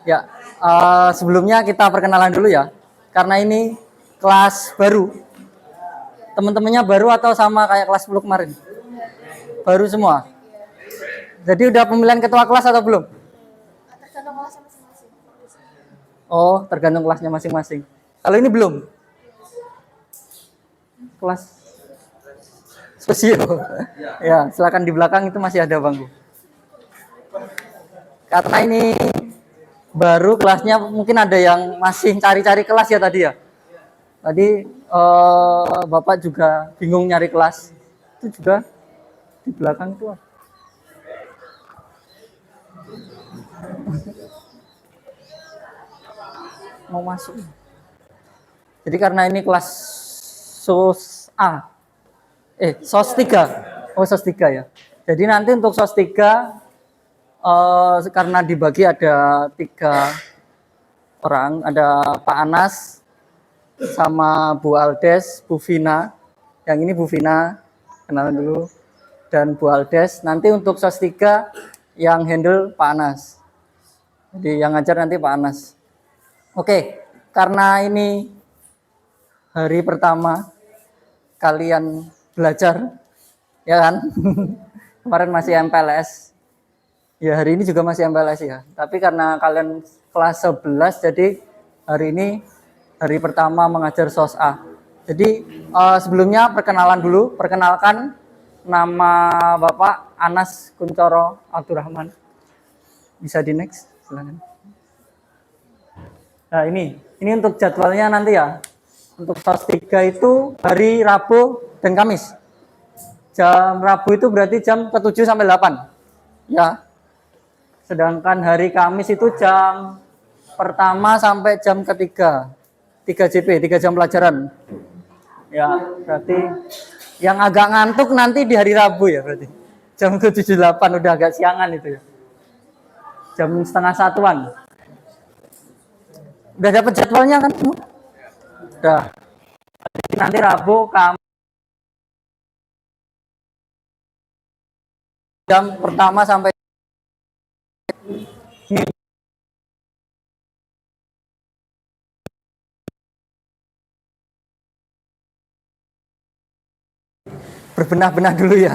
Ya, sebelumnya kita perkenalan dulu ya. Karena ini kelas baru. Teman-temannya baru atau sama kayak kelas 10 kemarin? Baru semua. Jadi udah pemilihan ketua kelas atau belum? Tergantung kelasnya masing-masing. Oh, tergantung kelasnya masing-masing. Kalau ini belum? Kelas spesial. Ya, silakan di belakang itu masih ada bangku. Karena ini baru kelasnya, mungkin ada yang masih cari-cari kelas ya tadi ya. Tadi Bapak juga bingung nyari kelas. Itu juga di belakang itu. Mau masuk. Jadi karena ini kelas SOS A. SOS 3. Oh, SOS 3 ya. Jadi nanti untuk SOS 3 karena dibagi ada 3 orang, ada Pak Anas sama Bu Aldes, Bu Vina. Yang ini Bu Vina, kenalan dulu. Dan Bu Aldes. Nanti untuk SOS 3 yang handle Pak Anas. Jadi yang ngajar nanti Pak Anas. Oke, karena ini hari pertama kalian belajar, ya kan? Kemarin masih MPLS. Ya, hari ini juga masih MPLS ya. Tapi karena kalian kelas 11, jadi hari ini hari pertama mengajar SOS A. Jadi sebelumnya perkenalan dulu. Perkenalkan, nama Bapak Anas Kuncoro Abdurrahman. Bisa di next, silakan. Nah, ini untuk jadwalnya nanti ya. Untuk SOS 3 itu hari Rabu dan Kamis. Jam Rabu itu berarti jam ke-7 sampai 8. Ya. Sedangkan hari Kamis itu jam pertama sampai jam ketiga. 3 JP, 3 jam pelajaran. Ya, berarti yang agak ngantuk nanti di hari Rabu ya berarti. Jam ke-7-8 udah agak siangan itu ya. Jam setengah satuan. Udah dapat jadwalnya kan semua? Udah. Nanti Rabu jam pertama sampai berbenah-benah dulu ya.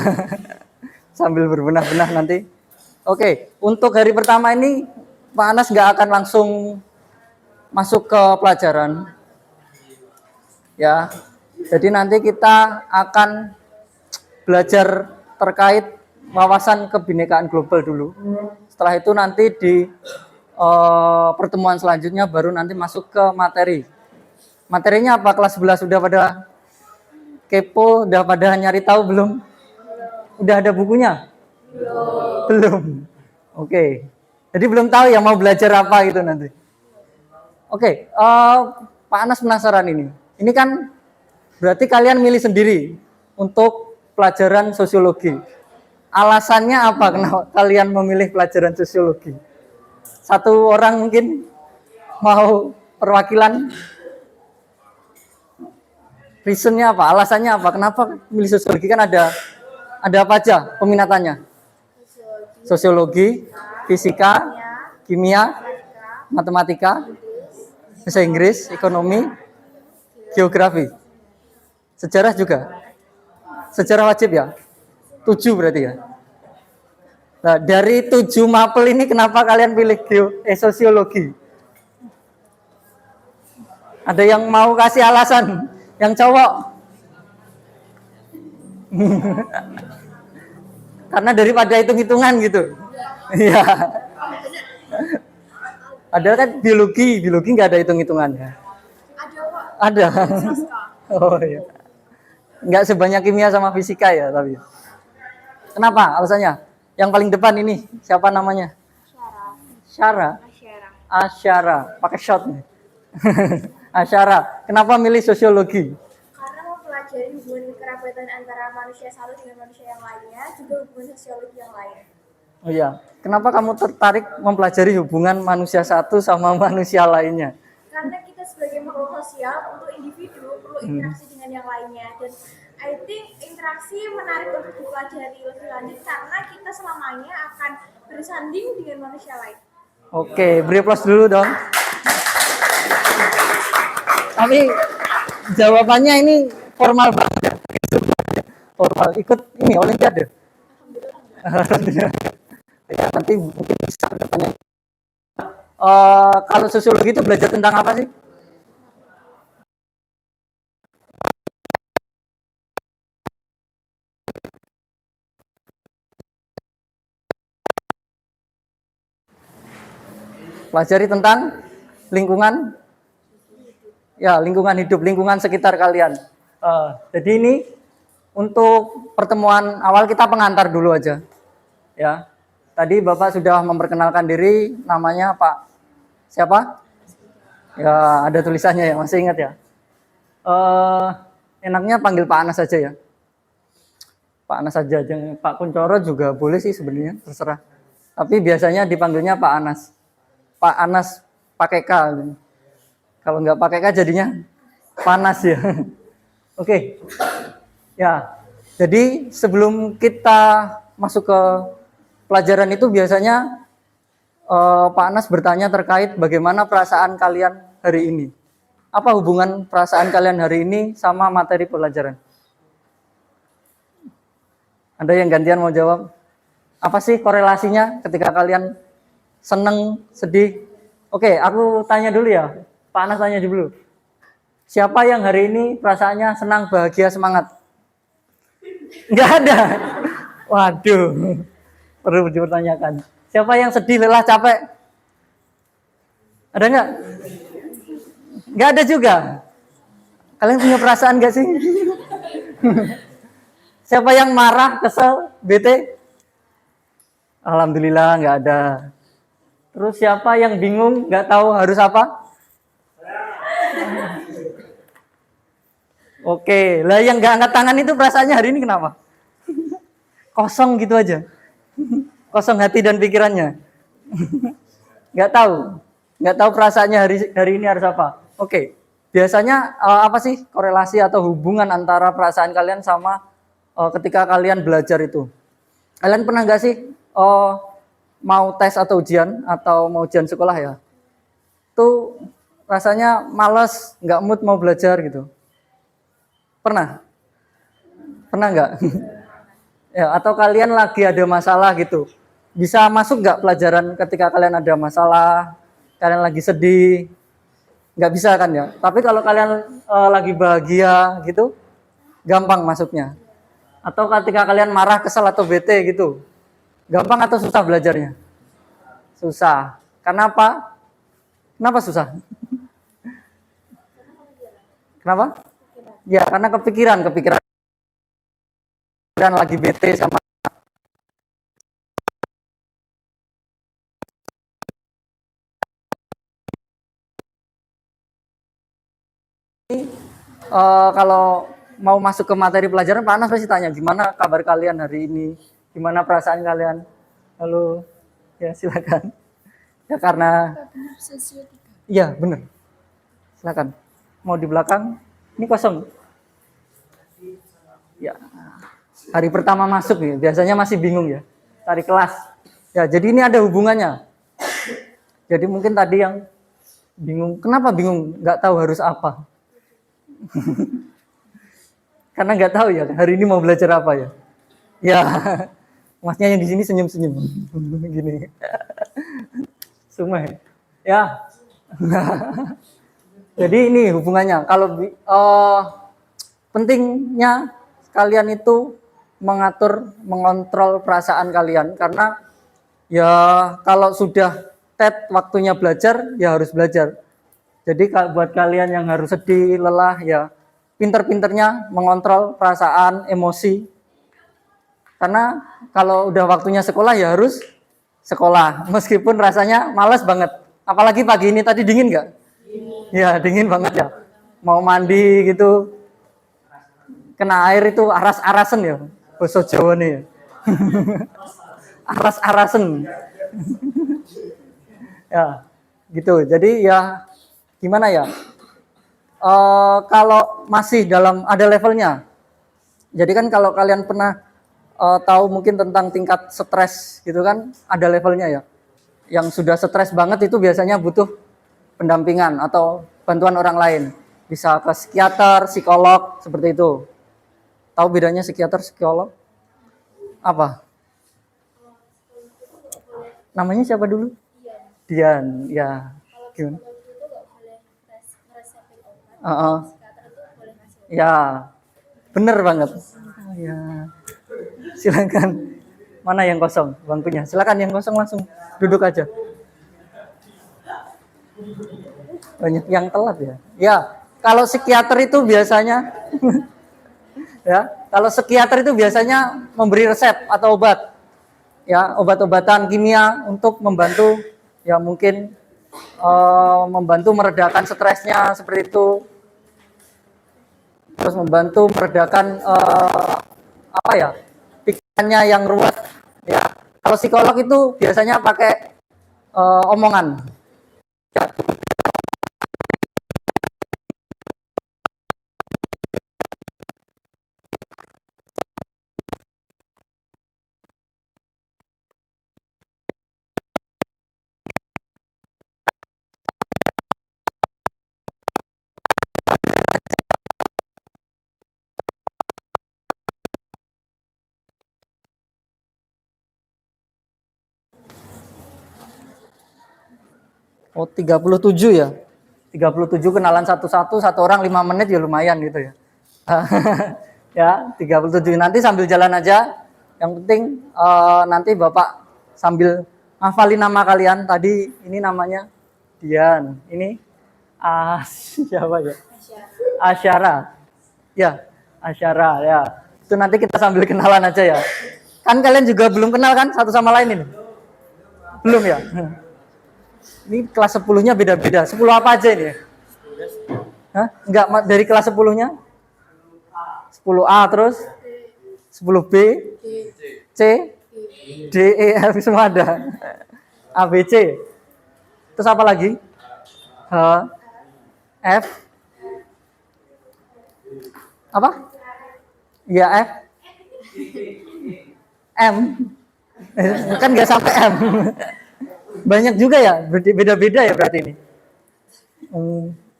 Sambil berbenah-benah nanti. Oke, untuk hari pertama ini Pak Anas nggak akan langsung masuk ke pelajaran. Ya, jadi nanti kita akan belajar terkait wawasan kebinekaan global dulu. Setelah itu nanti di pertemuan selanjutnya baru nanti masuk ke materi. Materinya apa? Kelas 11 sudah pada kepo, udah pada nyari tahu belum? Udah ada bukunya? Belum. Oke. Jadi belum tahu ya mau belajar apa gitu nanti. Oke, Pak Anas penasaran ini. Ini kan berarti kalian milih sendiri untuk pelajaran sosiologi. Alasannya apa kenapa kalian memilih pelajaran sosiologi? Satu orang mungkin mau perwakilan. Reasonnya apa? Alasannya apa? Kenapa milih sosiologi? Kan ada apa aja peminatannya? Sosiologi, fisika, kimia, matematika, bahasa Inggris, ekonomi, geografi, sejarah juga. Sejarah wajib ya? 7 berarti ya. Nah, dari 7 mapel ini kenapa kalian pilih sosiologi? Ada yang mau kasih alasan? Yang cowok? Karena daripada hitung-hitungan gitu. Iya. Padahal kan biologi nggak ada hitung-hitungannya. Ada. Oh iya. Nggak sebanyak kimia sama fisika ya tapi. Kenapa? Alasannya? Yang paling depan ini siapa namanya? Syara. Asyara. Pakai shot nih. Asyara. Kenapa milih sosiologi? Karena mempelajari hubungan kerabatan antara manusia satu dengan manusia yang lainnya, juga hubungan sosiologi yang lain. Oh iya. Kenapa kamu tertarik mempelajari hubungan manusia satu sama manusia lainnya? Karena kita sebagai makhluk sosial, untuk individu perlu interaksi dengan yang lainnya, dan I think interaksi menarik untuk dipelajari lebih lanjut karena kita selamanya akan bersanding dengan manusia lain. Oke, beri aplaus dulu dong. Tapi jawabannya ini formal banget ya. Formal, ikut ini olimpiade. Ya, nanti mungkin bisa tanya. Kalau sosiologi itu belajar tentang apa sih? Pelajari tentang lingkungan, ya lingkungan hidup, lingkungan sekitar kalian. Jadi ini untuk pertemuan awal kita pengantar dulu aja, ya. Tadi Bapak sudah memperkenalkan diri, namanya Pak siapa? Ya ada tulisannya ya, masih ingat ya. Enaknya panggil Pak Anas saja ya. Pak Anas saja, Pak Kuncoro juga boleh sih sebenarnya, terserah. Tapi biasanya dipanggilnya Pak Anas. Pak Anas pakai K. Kalau nggak pakai K jadinya panas ya. Oke. Ya. Jadi sebelum kita masuk ke pelajaran itu biasanya Pak Anas bertanya terkait bagaimana perasaan kalian hari ini. Apa hubungan perasaan kalian hari ini sama materi pelajaran? Ada yang gantian mau jawab? Apa sih korelasinya ketika kalian seneng, sedih? Oke, aku tanya dulu ya. Pak Anas tanya dulu. Siapa yang hari ini perasaannya senang, bahagia, semangat? Enggak ada. Waduh. Perlu dipertanyakan. Siapa yang sedih, lelah, capek? Ada enggak? Enggak ada juga. Kalian punya perasaan enggak sih? Siapa yang marah, kesel, bete? Alhamdulillah enggak ada. Terus siapa yang bingung, nggak tahu harus apa? Oke, lah yang nggak angkat tangan itu perasaannya hari ini kenapa? Kosong gitu aja. Kosong hati dan pikirannya. Nggak tahu perasaannya hari ini harus apa. Oke, biasanya apa sih korelasi atau hubungan antara perasaan kalian sama ketika kalian belajar itu? Kalian pernah nggak sih mau tes atau mau ujian sekolah ya, tuh rasanya malas, nggak mood mau belajar gitu. Pernah nggak? Ya, atau kalian lagi ada masalah gitu, bisa masuk nggak pelajaran ketika kalian ada masalah, kalian lagi sedih, nggak bisa kan ya. Tapi kalau kalian lagi bahagia gitu, gampang masuknya. Atau ketika kalian marah, kesal atau bete gitu, gampang atau susah belajarnya? Susah. Kenapa? Kenapa susah? Kenapa? Ya, karena kepikiran lagi bete sama kalau mau masuk ke materi pelajaran, Pak Anas pasti tanya, gimana kabar kalian hari ini? Gimana perasaan kalian? Halo, ya silakan. Ya karena, iya benar. Silakan. Mau di belakang? Ini kosong. Ya, hari pertama masuk nih, biasanya masih bingung ya, cari kelas. Ya, jadi ini ada hubungannya. Jadi mungkin tadi yang bingung, kenapa bingung? Nggak tahu harus apa. Karena nggak tahu ya, hari ini mau belajar apa ya. Ya, masnya yang di sini senyum-senyum. Gini. Semua ya. Jadi ini hubungannya. Kalau pentingnya kalian itu mengontrol perasaan kalian. Karena ya kalau sudah waktunya belajar, ya harus belajar. Jadi buat kalian yang harus sedih, lelah, ya pinter-pinternya mengontrol perasaan, emosi. Karena kalau udah waktunya sekolah, ya harus sekolah. Meskipun rasanya malas banget. Apalagi pagi ini tadi dingin nggak? Ya dingin banget ya. Mau mandi gitu, kena air itu aras-arasen ya. Bahasa Jawa nih ya. Aras-arasen. Ya gitu. Jadi ya gimana ya? Kalau masih ada levelnya. Jadi kan kalau kalian pernah tahu mungkin tentang tingkat stres gitu kan, ada levelnya ya. yang sudah stres banget itu biasanya butuh pendampingan atau bantuan orang lain. Bisa ke psikiater, psikolog, seperti itu. Tahu bedanya psikiater, psikolog? Apa? Namanya siapa dulu? Dian, ya. Gimana? Ya, bener banget. Ya, silakan. Mana yang kosong bangkunya? Silakan yang kosong langsung duduk aja. Banyak yang telat ya. Ya, kalau psikiater itu biasanya ya, kalau psikiater itu biasanya memberi resep atau obat. Ya, obat-obatan kimia untuk membantu ya mungkin membantu meredakan stresnya seperti itu. Terus membantu meredakan apa ya? Pikirannya yang ruwet ya. Kalau psikolog itu biasanya pakai omongan. Ya. Oh, 37 ya. 37 kenalan satu-satu, satu orang 5 menit ya lumayan gitu ya. Ya, 37 nanti sambil jalan aja. Yang penting nanti Bapak sambil ngafalin nama kalian. Tadi ini namanya Dian. Ini siapa ya? Asyara. Ya, Asyara ya. Itu nanti kita sambil kenalan aja ya. Kan kalian juga belum kenal kan satu sama lain ini? Belum ya? Ini kelas 10-nya beda-beda. 10 apa aja ini? Hah? Enggak, dari kelas 10-nya? 10A terus? 10B? C? D, E, F semua ada. A, B, C. Terus apa lagi? H, F. Apa? Ya, F. M. Kan nggak sampai M. Banyak juga ya, beda-beda ya berarti ini.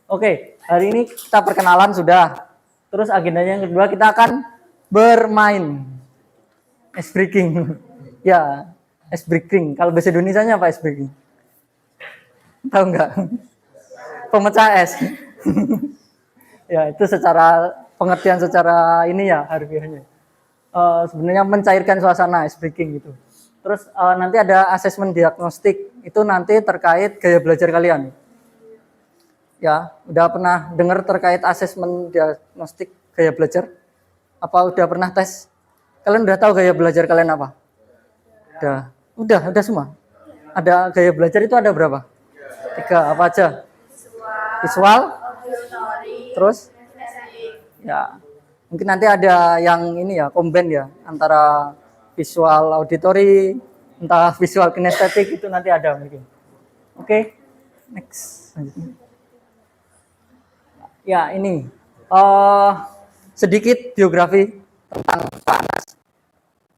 Oke, hari ini kita perkenalan sudah. Terus agendanya yang kedua kita akan bermain ice breaking. Ya, ice breaking. Kalau bahasa Indonesianya apa ice breaking? Tahu nggak? Pemecah es. Ya, itu secara pengertian secara ini ya harfiahnya. Sebenarnya mencairkan suasana ice breaking gitu. Terus nanti ada asesmen diagnostik, itu nanti terkait gaya belajar kalian. Ya, udah pernah dengar terkait asesmen diagnostik gaya belajar? Apa udah pernah tes? Kalian udah tahu gaya belajar kalian apa? Udah semua. Ada gaya belajar itu ada berapa? 3, apa aja? Visual, terus? Ya, mungkin nanti ada yang ini ya, combine ya, antara visual auditory, entah visual kinestetik itu nanti ada mungkin. Oke, next. Ya ini sedikit biografi tentang Pak Anas.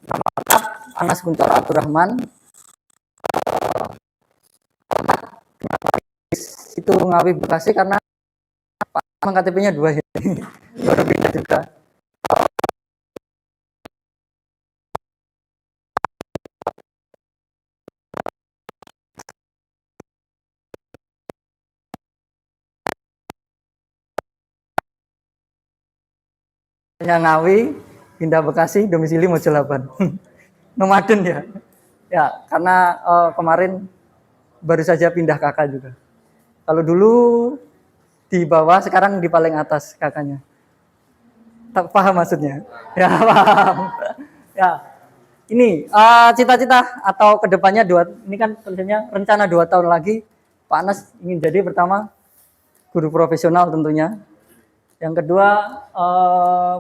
Nama lengkap Anas Guntur Abdurrahman. Itu Ngawi Bekasi karena Pak KTP-nya 2 ini. Baru pindah juga. Ngawi, pindah Bekasi, domisili Mojolaban. Nomaden ya. Ya, karena kemarin baru saja pindah kakak juga. Kalau dulu di bawah, sekarang di paling atas kakaknya. Tak paham maksudnya? Ya, paham. Ya, ini cita-cita atau kedepannya ini kan tentunya rencana 2 tahun lagi Pak Anas ingin jadi pertama guru profesional tentunya. Yang kedua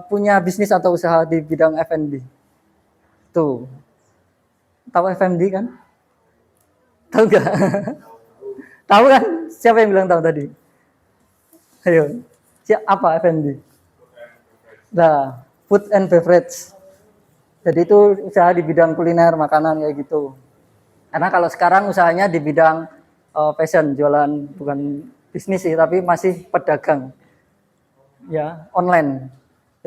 punya bisnis atau usaha di bidang F&B. Tuh, tahu F&B kan? Tahu nggak? Tahu kan? Siapa yang bilang tahu tadi? Ayo, apa F&B? Nah, food and beverage. Jadi itu usaha di bidang kuliner, makanan kayak gitu. Karena kalau sekarang usahanya di bidang fashion, jualan bukan bisnis sih, tapi masih pedagang. Ya, online.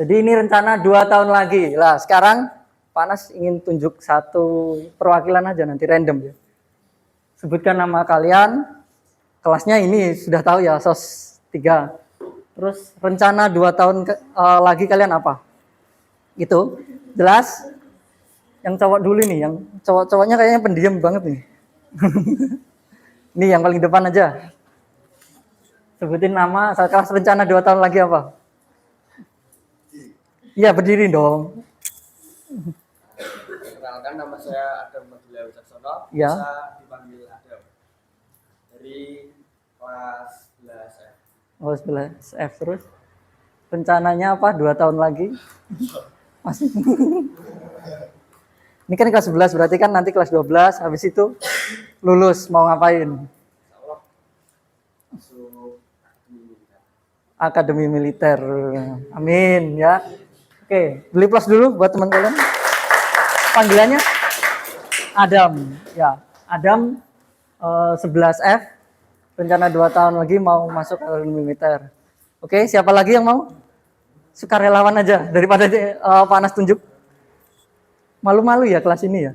Jadi ini rencana 2 tahun lagi. Lah, sekarang Pak Anas ingin tunjuk satu perwakilan aja nanti random ya. Sebutkan nama kalian. Kelasnya ini sudah tahu ya, SOS 3. Terus rencana 2 tahun lagi kalian apa? Itu jelas. Yang cowok dulu nih, yang cowok-cowoknya kayaknya pendiam banget nih. Ini yang paling depan aja. Sebutin nama, saat kelas rencana 2 tahun lagi apa? Iya, berdiri dong. Perkenalkan, nama saya Adam Madila Wicaksono, Ya. bisa dipanggil Adam. Dari kelas 11 F. Oh, 11 F terus. Rencananya apa? 2 tahun lagi? Masih. Ini kan kelas 11, berarti kan nanti kelas 12, habis itu lulus, mau ngapain? Insyaallah masuk militer. Akademi militer. Amin ya. Oke, beli plus dulu buat teman kalian. Panggilannya Adam. Ya, Adam 11F. Rencana 2 tahun lagi mau masuk akademi militer. Oke, siapa lagi yang mau? Sukarelawan aja daripada Pak Anas tunjuk. Malu-malu ya kelas ini ya.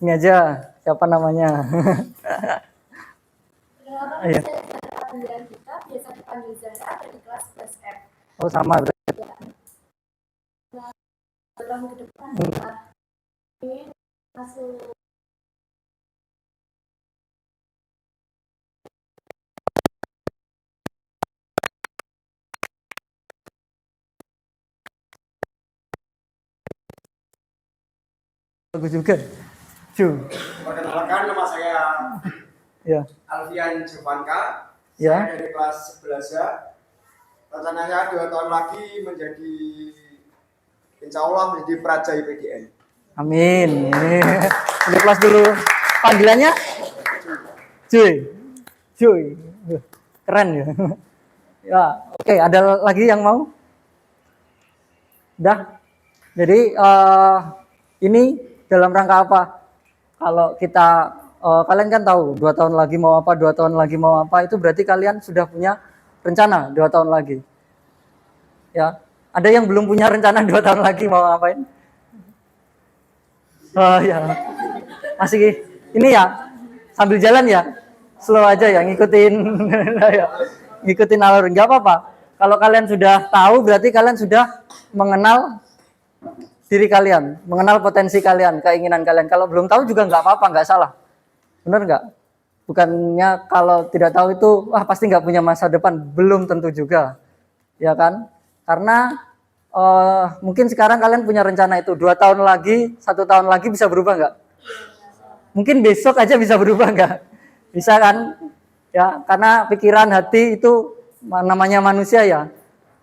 Ini aja, siapa namanya? Perkenalkan, Iya. saya panggilan kita biasa dipanggil Zara dari kelas 11F. Oh, sama berarti. Tahun ke depan kita ingin masuk Bagus juga. Cu. Perkenalkan, nama saya Ya. Alfian Jovanka. Ya. Saya dari kelas 11A. Rencananya 2 tahun lagi menjadi, insya Allah menjadi Praja IPDN. Amin. Ini kelas dulu. Panggilannya? Cuy. Cuy. Keren ya. Ya, oke, ada lagi yang mau? Udah. Jadi ini dalam rangka apa? Kalau kita kalian kan tahu 2 tahun lagi mau apa, 2 tahun lagi mau apa, itu berarti kalian sudah punya rencana 2 tahun lagi. Ya. Ada yang belum punya rencana 2 tahun lagi mau ngapain? Oh ya, masih ini ya sambil jalan ya, slow aja ya, ngikutin, ya, ngikutin alur, nggak apa-apa. Kalau kalian sudah tahu, berarti kalian sudah mengenal diri kalian, mengenal potensi kalian, keinginan kalian. Kalau belum tahu juga nggak apa-apa, nggak salah, benar nggak? Bukannya kalau tidak tahu itu, wah pasti nggak punya masa depan, belum tentu juga, ya kan? Karena mungkin sekarang kalian punya rencana itu 2 tahun lagi, 1 tahun lagi bisa berubah nggak? Mungkin besok aja bisa berubah nggak? Bisa kan? Ya, karena pikiran hati itu namanya manusia ya,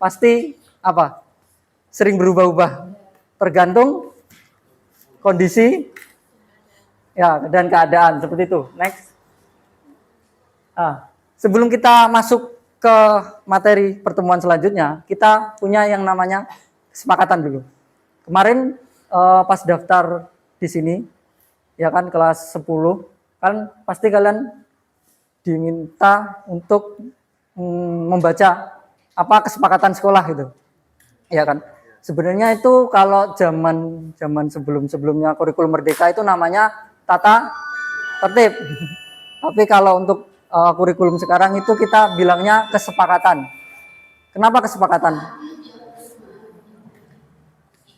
pasti apa? Sering berubah-ubah, tergantung kondisi ya dan keadaan seperti itu. Next. Sebelum kita masuk ke materi pertemuan selanjutnya, kita punya yang namanya kesepakatan dulu. Kemarin pas daftar di sini, ya kan kelas 10, kan pasti kalian diminta untuk membaca apa kesepakatan sekolah gitu. Ya kan? Sebenarnya itu kalau zaman sebelum-sebelumnya kurikulum merdeka itu namanya tata tertib. Tapi kalau untuk kurikulum sekarang itu kita bilangnya kesepakatan. Kenapa kesepakatan?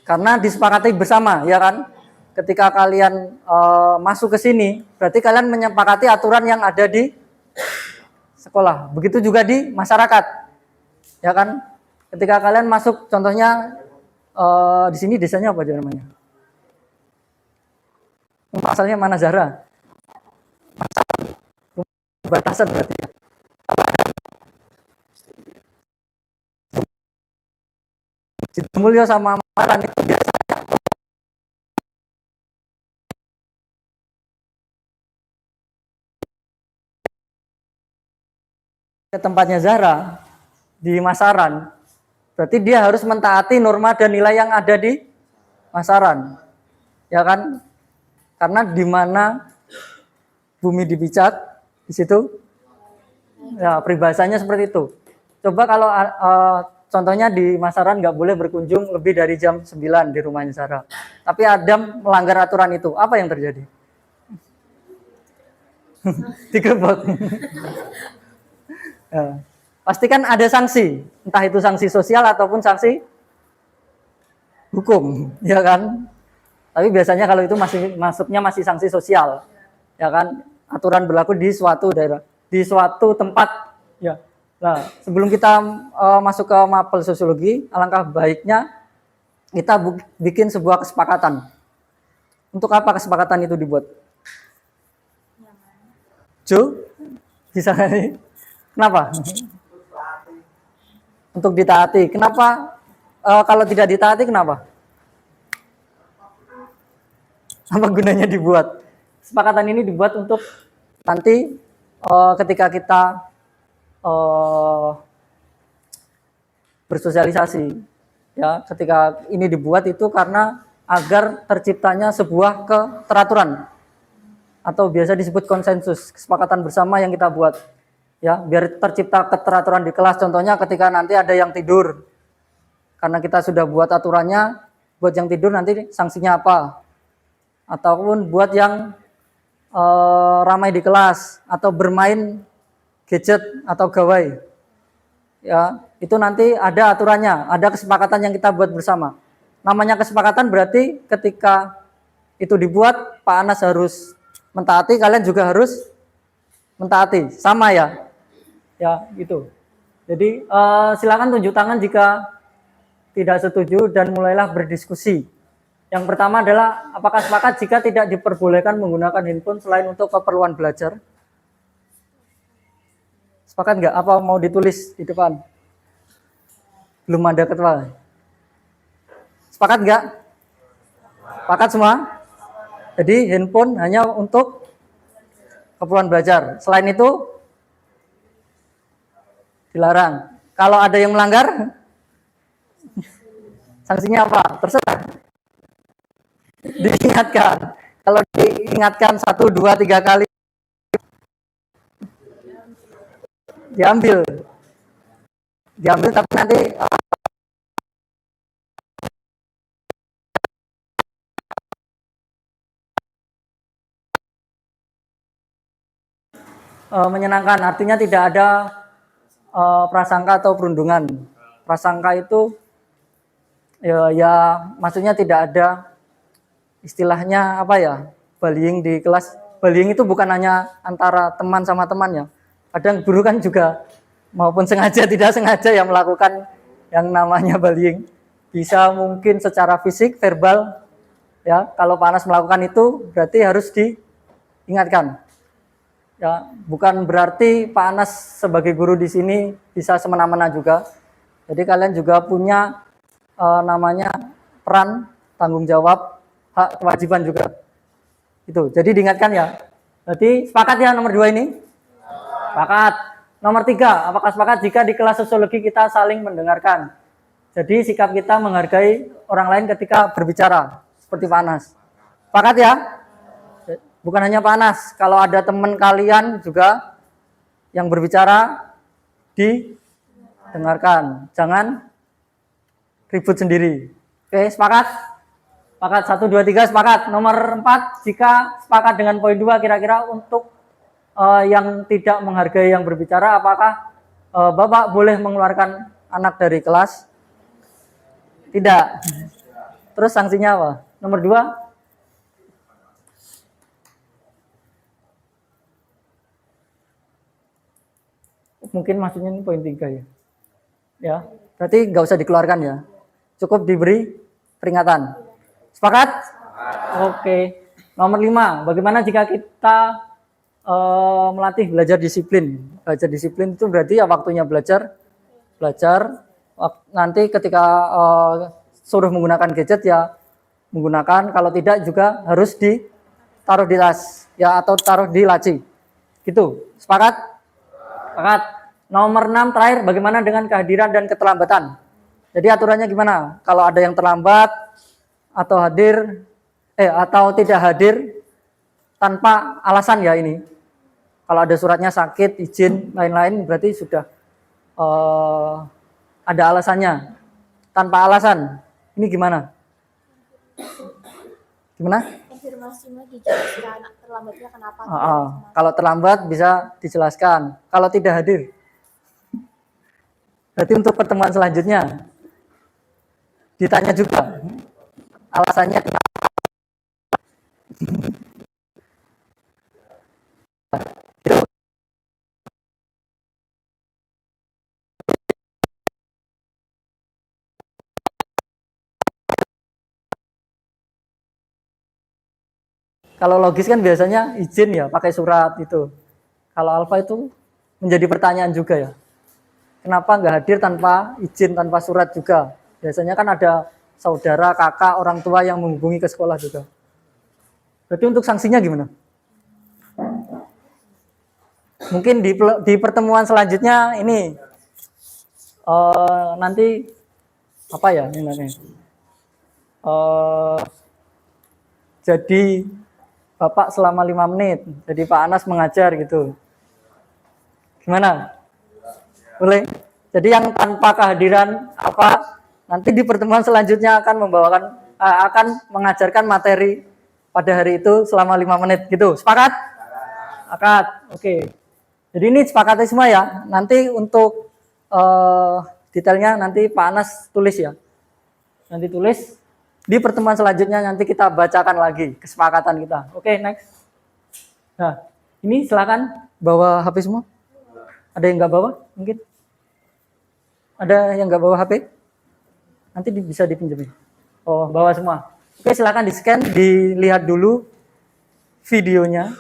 Karena disepakati bersama, ya kan? Ketika kalian masuk ke sini, berarti kalian menyepakati aturan yang ada di sekolah. Begitu juga di masyarakat, ya kan? Ketika kalian masuk, contohnya di sini desanya apa aja namanya? Asalnya mana Zahra? Batasan berarti. Mulyo sama Maran itu biasa. Ke tempatnya Zahra di Masaran, berarti dia harus mentaati norma dan nilai yang ada di Masaran, ya kan? Karena di mana bumi dipijak, di situ ya peribahasanya seperti itu. Coba kalau contohnya di Masaran nggak boleh berkunjung lebih dari jam 9 di rumahnya Sarah. Tapi Adam melanggar aturan itu, apa yang terjadi? Digerebek. Ya. Pasti kan ada sanksi, entah itu sanksi sosial ataupun sanksi hukum, ya kan? Tapi biasanya kalau itu masuknya masih sanksi sosial, ya kan? Aturan berlaku di suatu daerah, di suatu tempat, ya. Nah, sebelum kita masuk ke mapel sosiologi, alangkah baiknya kita bikin sebuah kesepakatan. Untuk apa kesepakatan itu dibuat? Jo, bisa nih? Kenapa? Untuk ditaati. Kenapa? Kalau tidak ditaati, kenapa? Apa gunanya dibuat? Kesepakatan ini dibuat untuk nanti ketika kita bersosialisasi, ya, ketika ini dibuat itu karena agar terciptanya sebuah keteraturan atau biasa disebut konsensus, kesepakatan bersama yang kita buat, ya, biar tercipta keteraturan di kelas. Contohnya ketika nanti ada yang tidur, karena kita sudah buat aturannya, buat yang tidur nanti sanksinya apa, ataupun buat yang ramai di kelas atau bermain gadget atau gawai, ya, itu nanti ada aturannya, ada kesepakatan yang kita buat bersama. Namanya kesepakatan berarti ketika itu dibuat, Pak Anas harus mentaati, kalian juga harus mentaati, sama ya, ya gitu. Jadi silakan tunjuk tangan jika tidak setuju dan mulailah berdiskusi. Yang pertama adalah apakah sepakat jika tidak diperbolehkan menggunakan handphone selain untuk keperluan belajar? Sepakat nggak? Apa mau ditulis di depan? Belum ada ketua. Sepakat nggak? Sepakat semua? Jadi handphone hanya untuk keperluan belajar. Selain itu dilarang. Kalau ada yang melanggar, sanksinya apa? Terserah. Diingatkan. Kalau diingatkan 1, 2, 3 kali, diambil tapi nanti menyenangkan, artinya tidak ada prasangka atau perundungan. Prasangka itu ya maksudnya tidak ada istilahnya apa ya, bullying di kelas. Bullying itu bukan hanya antara teman sama temannya. Kadang guru kan juga maupun sengaja tidak sengaja yang melakukan yang namanya bullying. Bisa mungkin secara fisik, verbal, ya. Kalau Pak Anas melakukan itu berarti harus diingatkan. Ya, bukan berarti Pak Anas sebagai guru di sini bisa semena-mena juga. Jadi kalian juga punya namanya peran, tanggung jawab, hak, kewajiban juga. Itu. Jadi diingatkan ya. Berarti sepakat ya nomor 2 ini? Sepakat. Nomor 3, apakah sepakat jika di kelas sosiologi kita saling mendengarkan? Jadi sikap kita menghargai orang lain ketika berbicara, seperti Pak Anas. Sepakat ya? Bukan hanya Pak Anas, kalau ada teman kalian juga yang berbicara, didengarkan. Jangan ribut sendiri. Oke, sepakat? Sepakat 1, 2, 3, sepakat. Nomor 4, jika sepakat dengan poin 2, kira-kira untuk yang tidak menghargai yang berbicara, apakah Bapak boleh mengeluarkan anak dari kelas? Tidak. Terus sanksinya apa? Nomor 2? Mungkin maksudnya ini poin 3 ya. Ya, berarti nggak usah dikeluarkan ya. Cukup diberi peringatan. Sepakat? Oke. Nomor 5, bagaimana jika kita melatih belajar disiplin? Belajar disiplin itu berarti ya waktunya belajar. Nanti ketika suruh menggunakan gadget ya menggunakan, kalau tidak juga harus ditaruh di tas ya atau taruh di laci. Gitu. Sepakat? Sepakat. Nomor 6 terakhir, bagaimana dengan kehadiran dan keterlambatan? Jadi aturannya gimana? Kalau ada yang terlambat atau hadir atau tidak hadir, tanpa alasan ya ini. Kalau ada suratnya sakit, izin, lain-lain berarti sudah ada alasannya. Tanpa alasan, ini gimana? Gimana? Konfirmasinya dijelaskan terlambatnya kenapa. Kalau terlambat bisa dijelaskan. Kalau tidak hadir, berarti untuk pertemuan selanjutnya ditanya juga alasannya kenapa. Kalau logis kan biasanya izin ya, pakai surat itu. Kalau alfa itu menjadi pertanyaan juga ya. Kenapa nggak hadir tanpa izin, tanpa surat juga? Biasanya kan ada saudara, kakak, orang tua yang menghubungi ke sekolah juga. Berarti untuk sanksinya gimana? Mungkin di pertemuan selanjutnya ini nanti apa ya ini nanti? Jadi Bapak selama 5 menit, jadi Pak Anas mengajar gitu. Gimana? Boleh? Jadi yang tanpa kehadiran apa nanti di pertemuan selanjutnya akan membawakan akan mengajarkan materi pada hari itu selama 5 menit gitu. Sepakat? Sepakat. Oke. Jadi ini sepakatnya semua ya. Nanti untuk detailnya nanti Pak Anas tulis ya. Nanti tulis di pertemuan selanjutnya nanti kita bacakan lagi kesepakatan kita. Oke, next. Nah, ini silakan bawa HP semua. Ada yang nggak bawa? Mungkin. Ada yang nggak bawa HP? Nanti bisa dipinjemin. Oh, bawa semua. Oke, silakan di-scan, dilihat dulu videonya.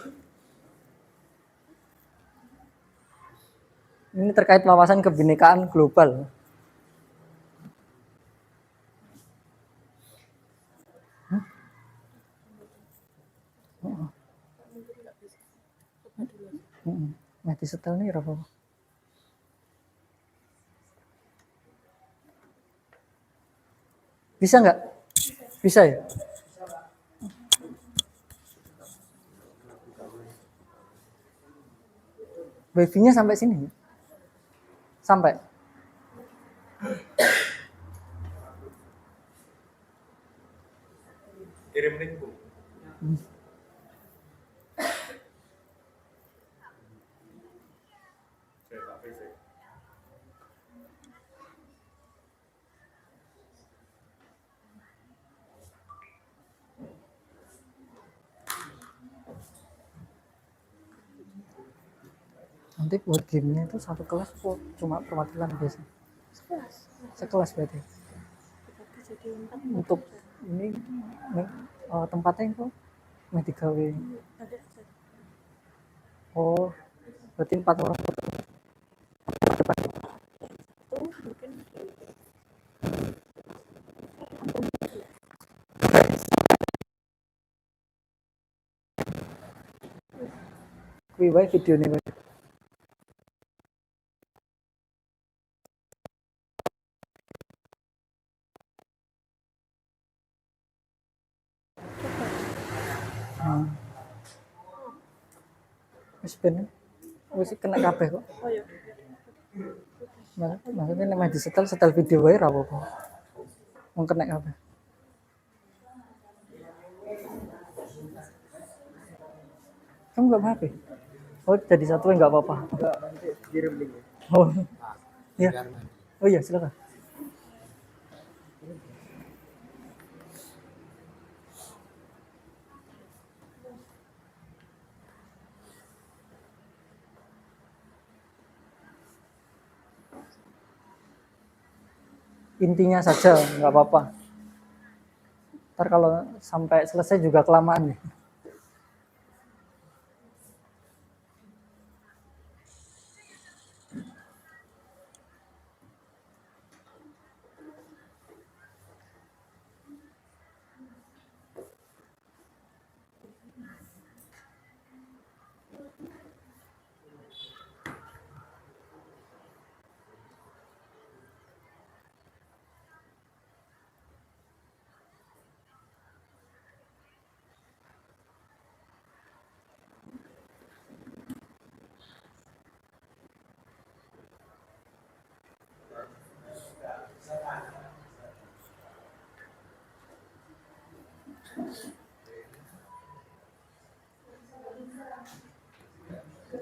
Ini terkait wawasan kebinekaan global. Nah, disetel nih apa? Bisa nggak? Bisa ya? Wifi-nya sampai sini? Sampai? Kirim link, Bu. Nanti buat gamenya itu satu kelas kok cuma perwakilan biasa. Sekelas berarti. Untuk ini tempatnya itu Medigawe. Oh, berarti 4 orang. Kuwi wae videone wae. Wis ben. Wis kena kabeh kok. Oh iya. Maksudnya nek disetel video wae ra apa-apa. Wong kena kabeh. Kamu nggak HP? Oh, jadi satu nggak apa-apa. Enggak, nanti kirim link. Oh, iya. Oh iya, silakan. Intinya saja, nggak apa-apa. Ntar kalau sampai selesai juga kelamaan nih.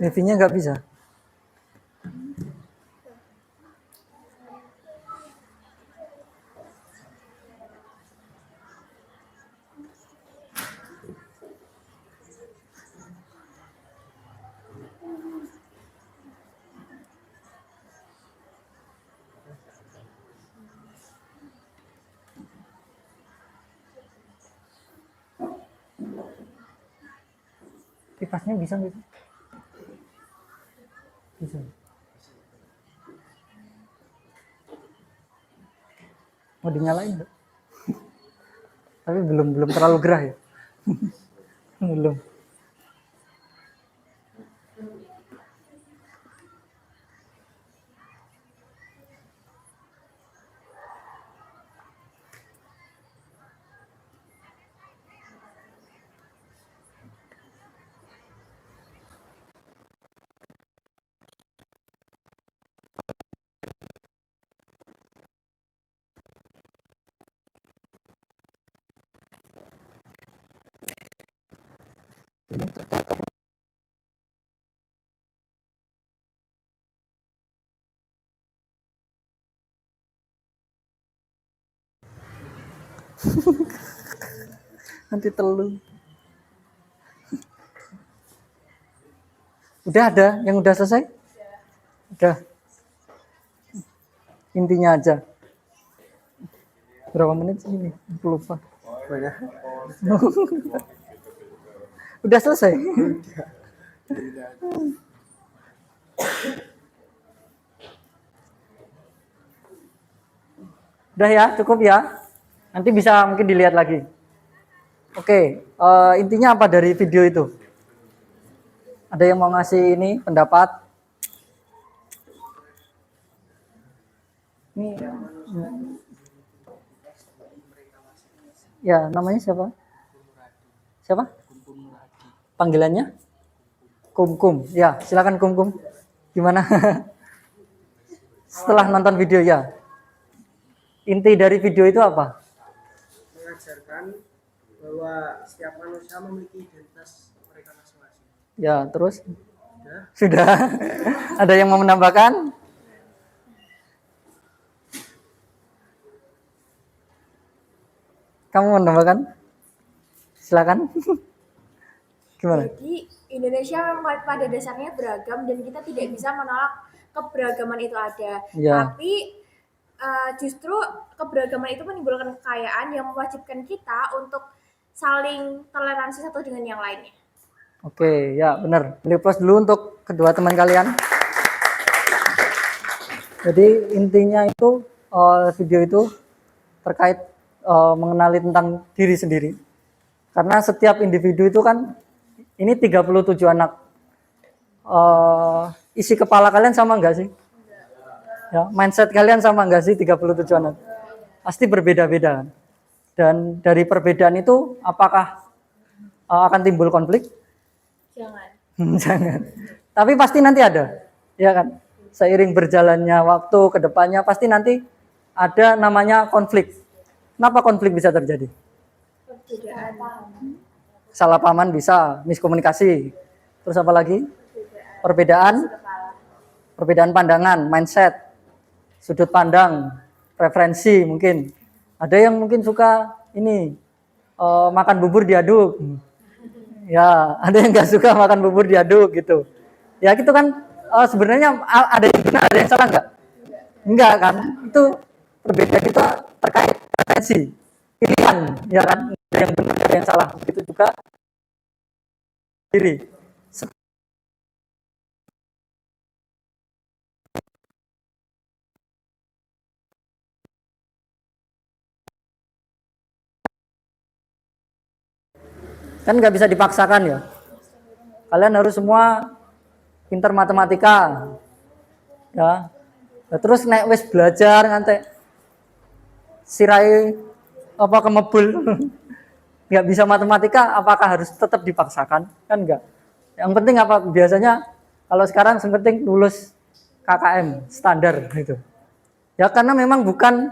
wifi-nya nggak bisa. Kipasnya bisa nggak sih? Bisa. Mau dinyalain nggak? Tapi belum terlalu gerah ya. Belum. Nanti telur. Udah ada yang udah selesai? Udah. Intinya aja. Berapa menit sih ini? Aku lupa. Udah selesai. Udah ya, cukup ya. Nanti bisa mungkin dilihat lagi. Oke, intinya apa dari video itu? Ada yang mau ngasih ini pendapat? Ini, ya namanya siapa? Siapa? Panggilannya? Kum. Ya, silakan Kum. Gimana? Setelah nonton video ya. Inti dari video itu apa? Mengajarkan bahwa setiap manusia memiliki identitas mereka masing-masing. Ya, terus? Sudah. Ada yang mau menambahkan? Kamu mau menambahkan? Silakan. Gimana? Jadi Indonesia memang pada dasarnya beragam dan kita tidak bisa menolak keberagaman itu ada. Ya. Tapi justru keberagaman itu menimbulkan kekayaan yang mewajibkan kita untuk saling toleransi satu dengan yang lainnya. Oke, ya benar. Beli plus dulu untuk kedua teman kalian. Jadi intinya itu video itu terkait mengenali tentang diri sendiri. Karena setiap individu itu kan ini 37 anak. Isi kepala kalian sama enggak sih? Ya, mindset kalian sama enggak sih 37 anak? Pasti berbeda-beda kan. Dan dari perbedaan itu apakah akan timbul konflik? Jangan. Jangan. Tapi pasti nanti ada. Ya kan? Seiring berjalannya waktu ke depannya pasti nanti ada namanya konflik. Kenapa konflik bisa terjadi? Kesalahpahaman bisa, miskomunikasi. Terus apa lagi? Perbedaan pandangan, mindset, sudut pandang, preferensi mungkin. Ada yang mungkin suka ini makan bubur diaduk. Ya, ada yang nggak suka makan bubur diaduk gitu. Ya gitu kan sebenarnya ada yang benar, ada yang salah nggak? Enggak kan? Itu perbedaan kita terkait preferensi, pilihan, ya kan? Ada yang benar, ada yang salah. Begitu juga diri. Kan nggak bisa dipaksakan ya. Kalian harus semua pintar matematika, ya. Nah, terus naik wes belajar ngantek sirai apa kemebul, nggak bisa matematika, apakah harus tetap dipaksakan? Kan enggak. Yang penting apa? Biasanya kalau sekarang yang penting lulus KKM standar gitu. Ya karena memang bukan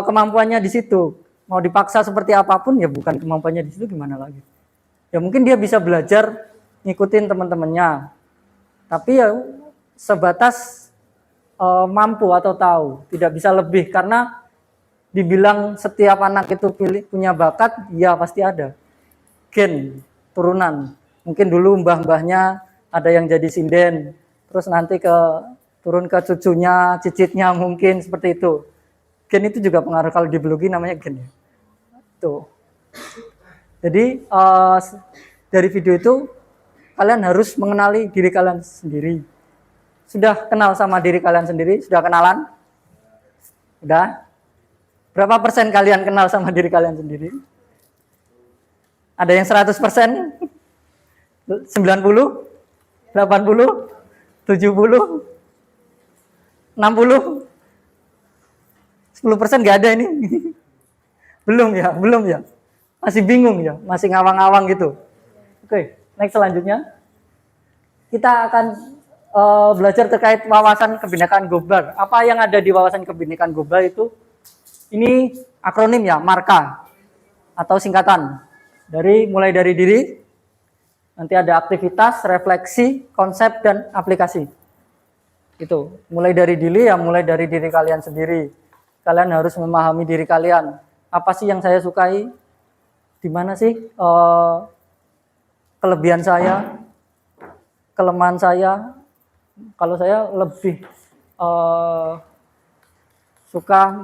kemampuannya di situ. Mau dipaksa seperti apapun ya bukan kemampuannya di situ, gimana lagi? Ya mungkin dia bisa belajar ngikutin teman-temannya. Tapi ya sebatas mampu atau tahu, tidak bisa lebih, karena dibilang setiap anak itu punya bakat, ya pasti ada gen turunan. Mungkin dulu mbah-mbahnya ada yang jadi sinden, terus nanti turun ke cucunya, cicitnya, mungkin seperti itu. Gen itu juga pengaruh, kalau di biologi namanya gen. Tuh. Jadi dari video itu kalian harus mengenali diri kalian sendiri. Sudah kenal sama diri kalian sendiri? Sudah kenalan? Sudah? Berapa persen kalian kenal sama diri kalian sendiri? Ada yang 100%? 90? 80? 70? 60? 10% nggak ada ini? Belum ya? Masih bingung ya? Masih ngawang-ngawang gitu? Oke, next selanjutnya. Kita akan belajar terkait wawasan kebinekaan global. Apa yang ada di wawasan kebinekaan global itu? Ini akronim ya, MARKA atau singkatan. Mulai dari diri, nanti ada aktivitas, refleksi, konsep, dan aplikasi. Itu, mulai dari diri ya, mulai dari diri kalian sendiri. Kalian harus memahami diri kalian. Apa sih yang saya sukai? Di mana sih kelebihan saya, kelemahan saya? Kalau saya lebih suka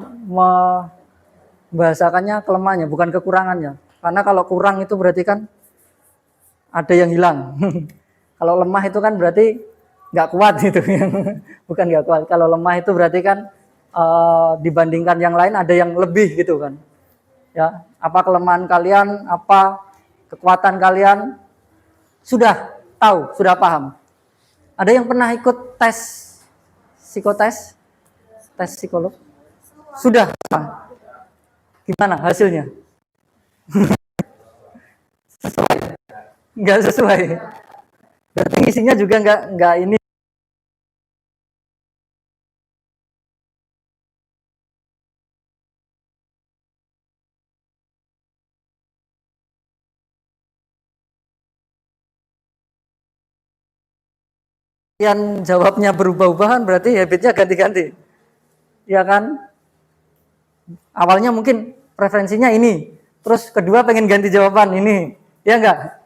membahasakannya kelemahannya, bukan kekurangannya. Karena kalau kurang itu berarti kan ada yang hilang. Kalau lemah itu kan berarti nggak kuat gitu. Bukan nggak kuat. Kalau lemah itu berarti kan dibandingkan yang lain ada yang lebih gitu kan. Ya, apa kelemahan kalian, apa kekuatan kalian, sudah tahu, sudah paham. Ada yang pernah ikut tes psikotes, tes psikolog? Sudah. Gimana hasilnya? Sesuai? Nggak sesuai. Berarti isinya juga nggak ini. Yang jawabnya berubah-ubahan berarti habitnya ganti-ganti. Ya kan? Awalnya mungkin preferensinya ini, terus kedua pengen ganti jawaban ini, ya enggak?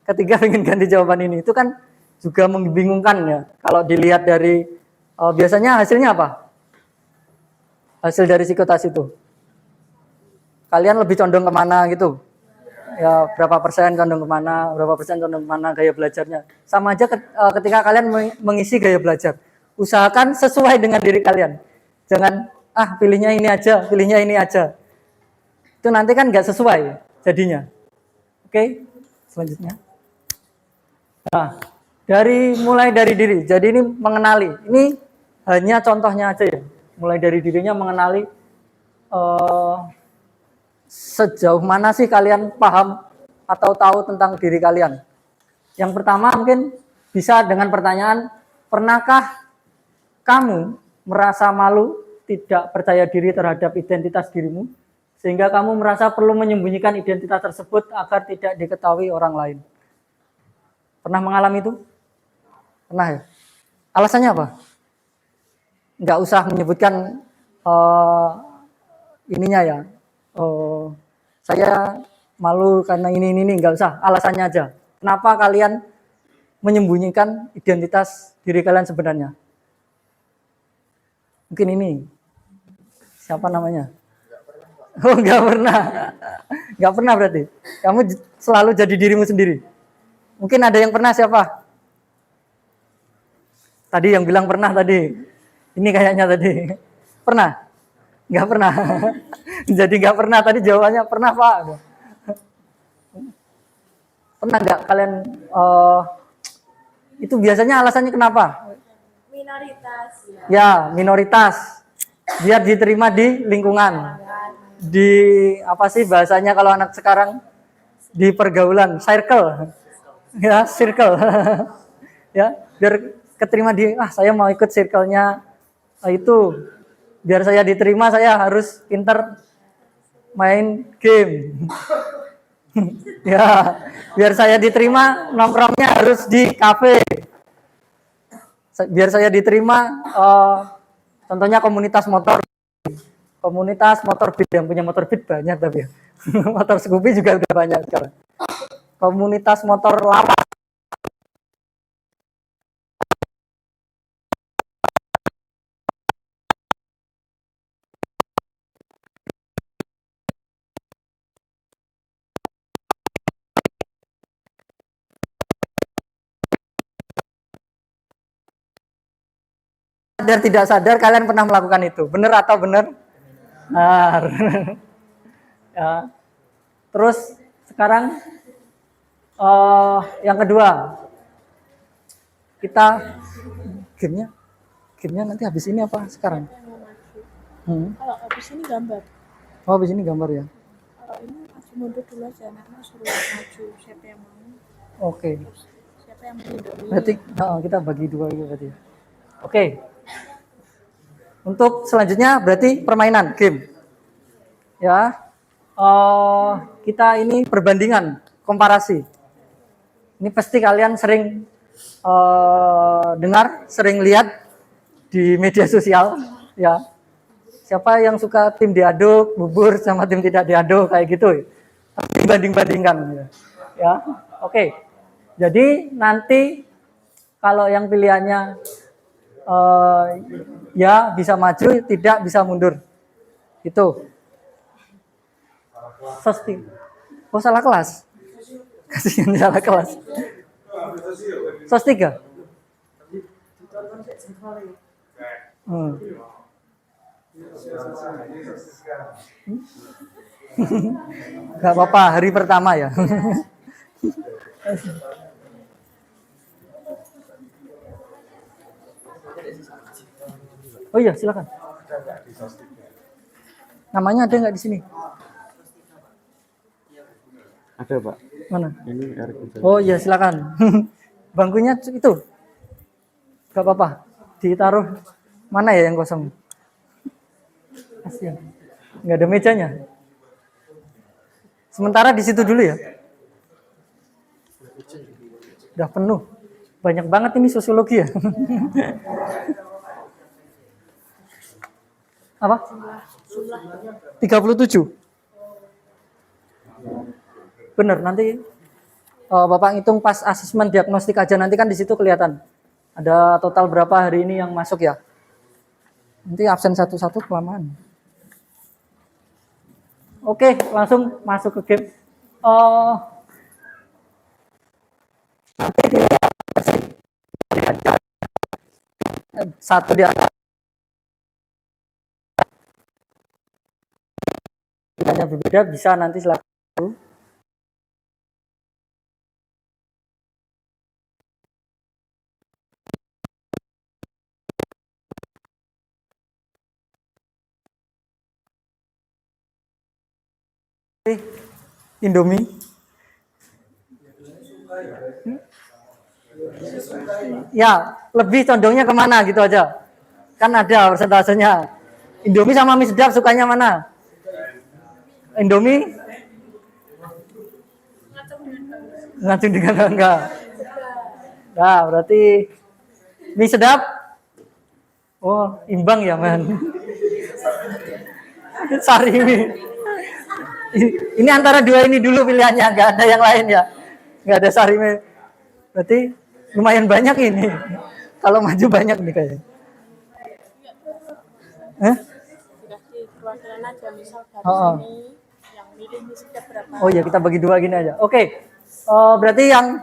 Ketiga pengen ganti jawaban ini, itu kan juga membingungkan ya. Kalau dilihat dari biasanya hasilnya apa? Hasil dari psikotes itu, kalian lebih condong kemana gitu? Ya berapa persen condong kemana, berapa persen condong kemana gaya belajarnya. Sama aja ketika kalian mengisi gaya belajar, usahakan sesuai dengan diri kalian. Jangan pilihnya ini aja. Itu nanti kan nggak sesuai jadinya. Oke, selanjutnya. Nah, mulai dari diri. Jadi ini mengenali. Ini hanya contohnya aja ya. Mulai dari dirinya mengenali sejauh mana sih kalian paham atau tahu tentang diri kalian. Yang pertama mungkin bisa dengan pertanyaan, pernahkah kamu merasa malu, tidak percaya diri terhadap identitas dirimu, sehingga kamu merasa perlu menyembunyikan identitas tersebut agar tidak diketahui orang lain? Pernah mengalami itu? Pernah ya? Alasannya apa? Nggak usah menyebutkan ininya ya. Saya malu karena ini, nggak usah, alasannya aja. Kenapa kalian menyembunyikan identitas diri kalian sebenarnya? Mungkin ini, siapa namanya? Oh, nggak pernah berarti. Kamu selalu jadi dirimu sendiri. Mungkin ada yang pernah, siapa? Tadi yang bilang pernah tadi. Ini kayaknya tadi. Pernah? Nggak pernah. Jadi nggak pernah, tadi jawabannya pernah Pak. Pernah nggak kalian, itu biasanya alasannya kenapa? Minoritas. Ya, minoritas. Biar diterima di lingkungan. Di apa sih bahasanya kalau anak sekarang? Di pergaulan, circle. Ya, circle. Ya, biar keterima saya mau ikut circle-nya itu. Biar saya diterima, saya harus pintar main game. Ya, biar saya diterima nongkrongnya harus di kafe. biar saya diterima, contohnya komunitas motor beat, yang punya motor beat banyak tapi ya. Motor Scoopy juga udah banyak sekarang. Komunitas motor lawas. Sadar tidak sadar kalian pernah melakukan itu, benar atau benar? Benar. Ya. Terus sekarang yang kedua, kita gamenya nanti habis ini apa sekarang? Kalau habis ini gambar. Oh, habis ini gambar ya. Kalau ini maju mundur dulu aja, nanti suruh maju siapa yang mau. Oke. Siapa yang mau Indomie. Berarti kita bagi dua gitu berarti. Oke. Untuk selanjutnya berarti permainan game. Ya. Kita ini perbandingan, komparasi. Ini pasti kalian sering dengar, sering lihat di media sosial, ya. Siapa yang suka tim diaduk, bubur sama tim tidak diaduk kayak gitu. Pasti banding-bandingkan, ya. Oke. Jadi nanti kalau yang pilihannya ya bisa maju, tidak bisa mundur. Itu. Sosti. Oh, salah kelas. Kasihan salah kelas. Sos 3. Gak apa-apa, hari pertama ya. Oh iya, silakan. Namanya ada nggak di sini? Ada Pak. Mana? Ini Erik Wijaya. Oh iya, silakan. Bangkunya itu. Gak apa-apa. Ditaruh mana ya yang kosong? Kasihan. Nggak ada mejanya. Sementara di situ dulu ya. Udah penuh. Banyak banget ini sosiologi ya. Apa? 37. Bener, nanti Bapak ngitung pas asesmen diagnostik aja, nanti kan di situ kelihatan. Ada total berapa hari ini yang masuk ya. Nanti absen satu-satu kelamaan. Oke, langsung masuk ke game. Nanti satu di atas. Hanya berbeda, bisa nanti silakan. Indomie. Ya, lebih condongnya kemana gitu aja. Kan ada persentasenya. Indomie sama mie sedap sukanya mana? Indomie? Ngacung dengan enggak. Nah, berarti mie sedap? Oh, imbang ya, man. Sari mie. Ini antara dua ini dulu pilihannya, nggak ada yang lain ya, nggak ada sarime. Berarti lumayan banyak ini. Kalau maju banyak nih kayaknya. Dikasih perwakilan aja, misal dari sini yang milih sedap berapa. Oh ya, kita bagi dua gini aja. Oke. Berarti yang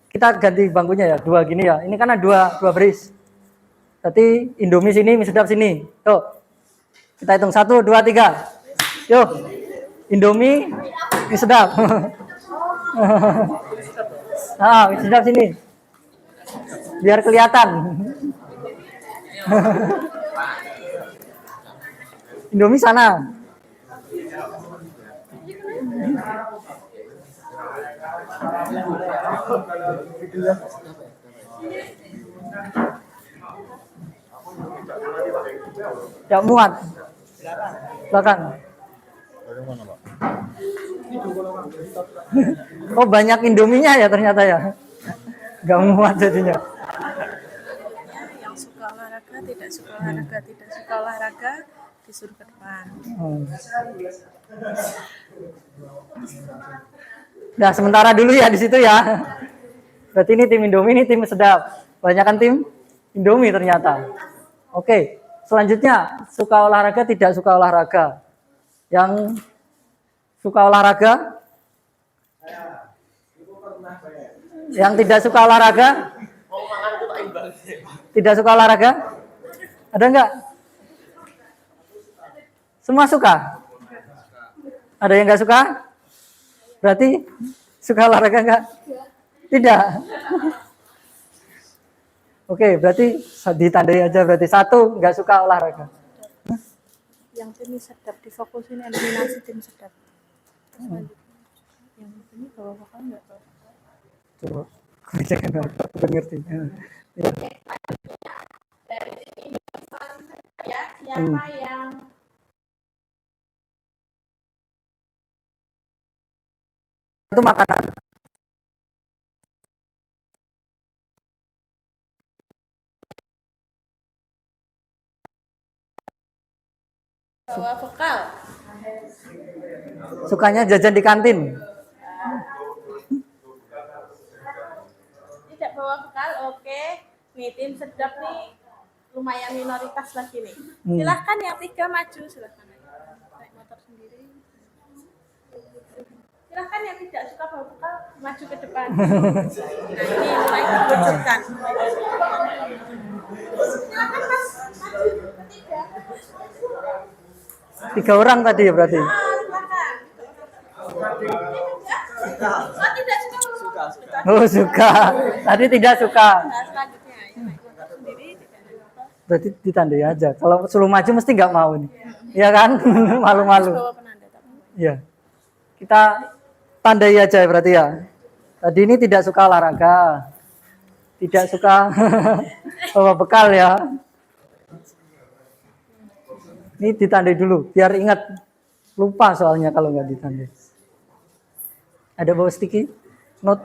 kita ganti bangkunya ya, dua gini ya. Ini kan ada dua baris. Berarti Indomie sini, mie sedap sini. Tuh. Kita hitung 1, 2, 3. Yuk. Indomie, mie sedap. Mie sedap sini. Biar kelihatan. Indomie sana. Tidak muat. Silakan. Oh, banyak Indominya ya ternyata ya. Gak muat jadinya. tidak suka olahraga, tidak suka olahraga, disuruh ke depan. Nah, sementara dulu ya di situ ya. Berarti ini tim Indomie, ini tim sedap. Banyakan tim Indomie ternyata. Oke, selanjutnya suka olahraga, tidak suka olahraga. Yang suka olahraga? Yang tidak suka olahraga? Tidak suka olahraga? Ada enggak? Semua suka? Ada yang enggak suka? Berarti suka olahraga enggak? Tidak. Oke, berarti ditandai aja berarti 1 enggak suka olahraga. Yang tim sedap difokusin eliminasi tim sedap. Yang ini bawa vokal enggak tahu. Coba kebijakan aku ngerti. Ya. Ya, siapa yang Itu makanan. bawa vokal? Sukanya jajan di kantin. Tidak bawa bekal, oke. Nih tim sedap nih lumayan minoritas lagi nih. Silahkan yang 3 maju, silahkan. Naik motor sendiri. Silahkan yang tidak suka bawa bekal maju ke depan. Nah ini mulai diwujudkan. Silahkan mas, maju ketiga. 3 orang tadi ya berarti. Silahkan. Oh tidak suka. Oh suka. Tadi tidak suka. Nah, selanjutnya yang naik motor sendiri tidak naik motor. Berarti ditandai aja. Kalau suruh maju mesti nggak mau nih. Iya kan? Malu-malu. Bawa penanda tapi. Iya. Kita tandai aja berarti ya. Tadi ini tidak suka olahraga. Tidak suka bawa bekal ya. Ini ditandai dulu biar ingat. Lupa soalnya kalau nggak ditandai. Ada bawa sticky note.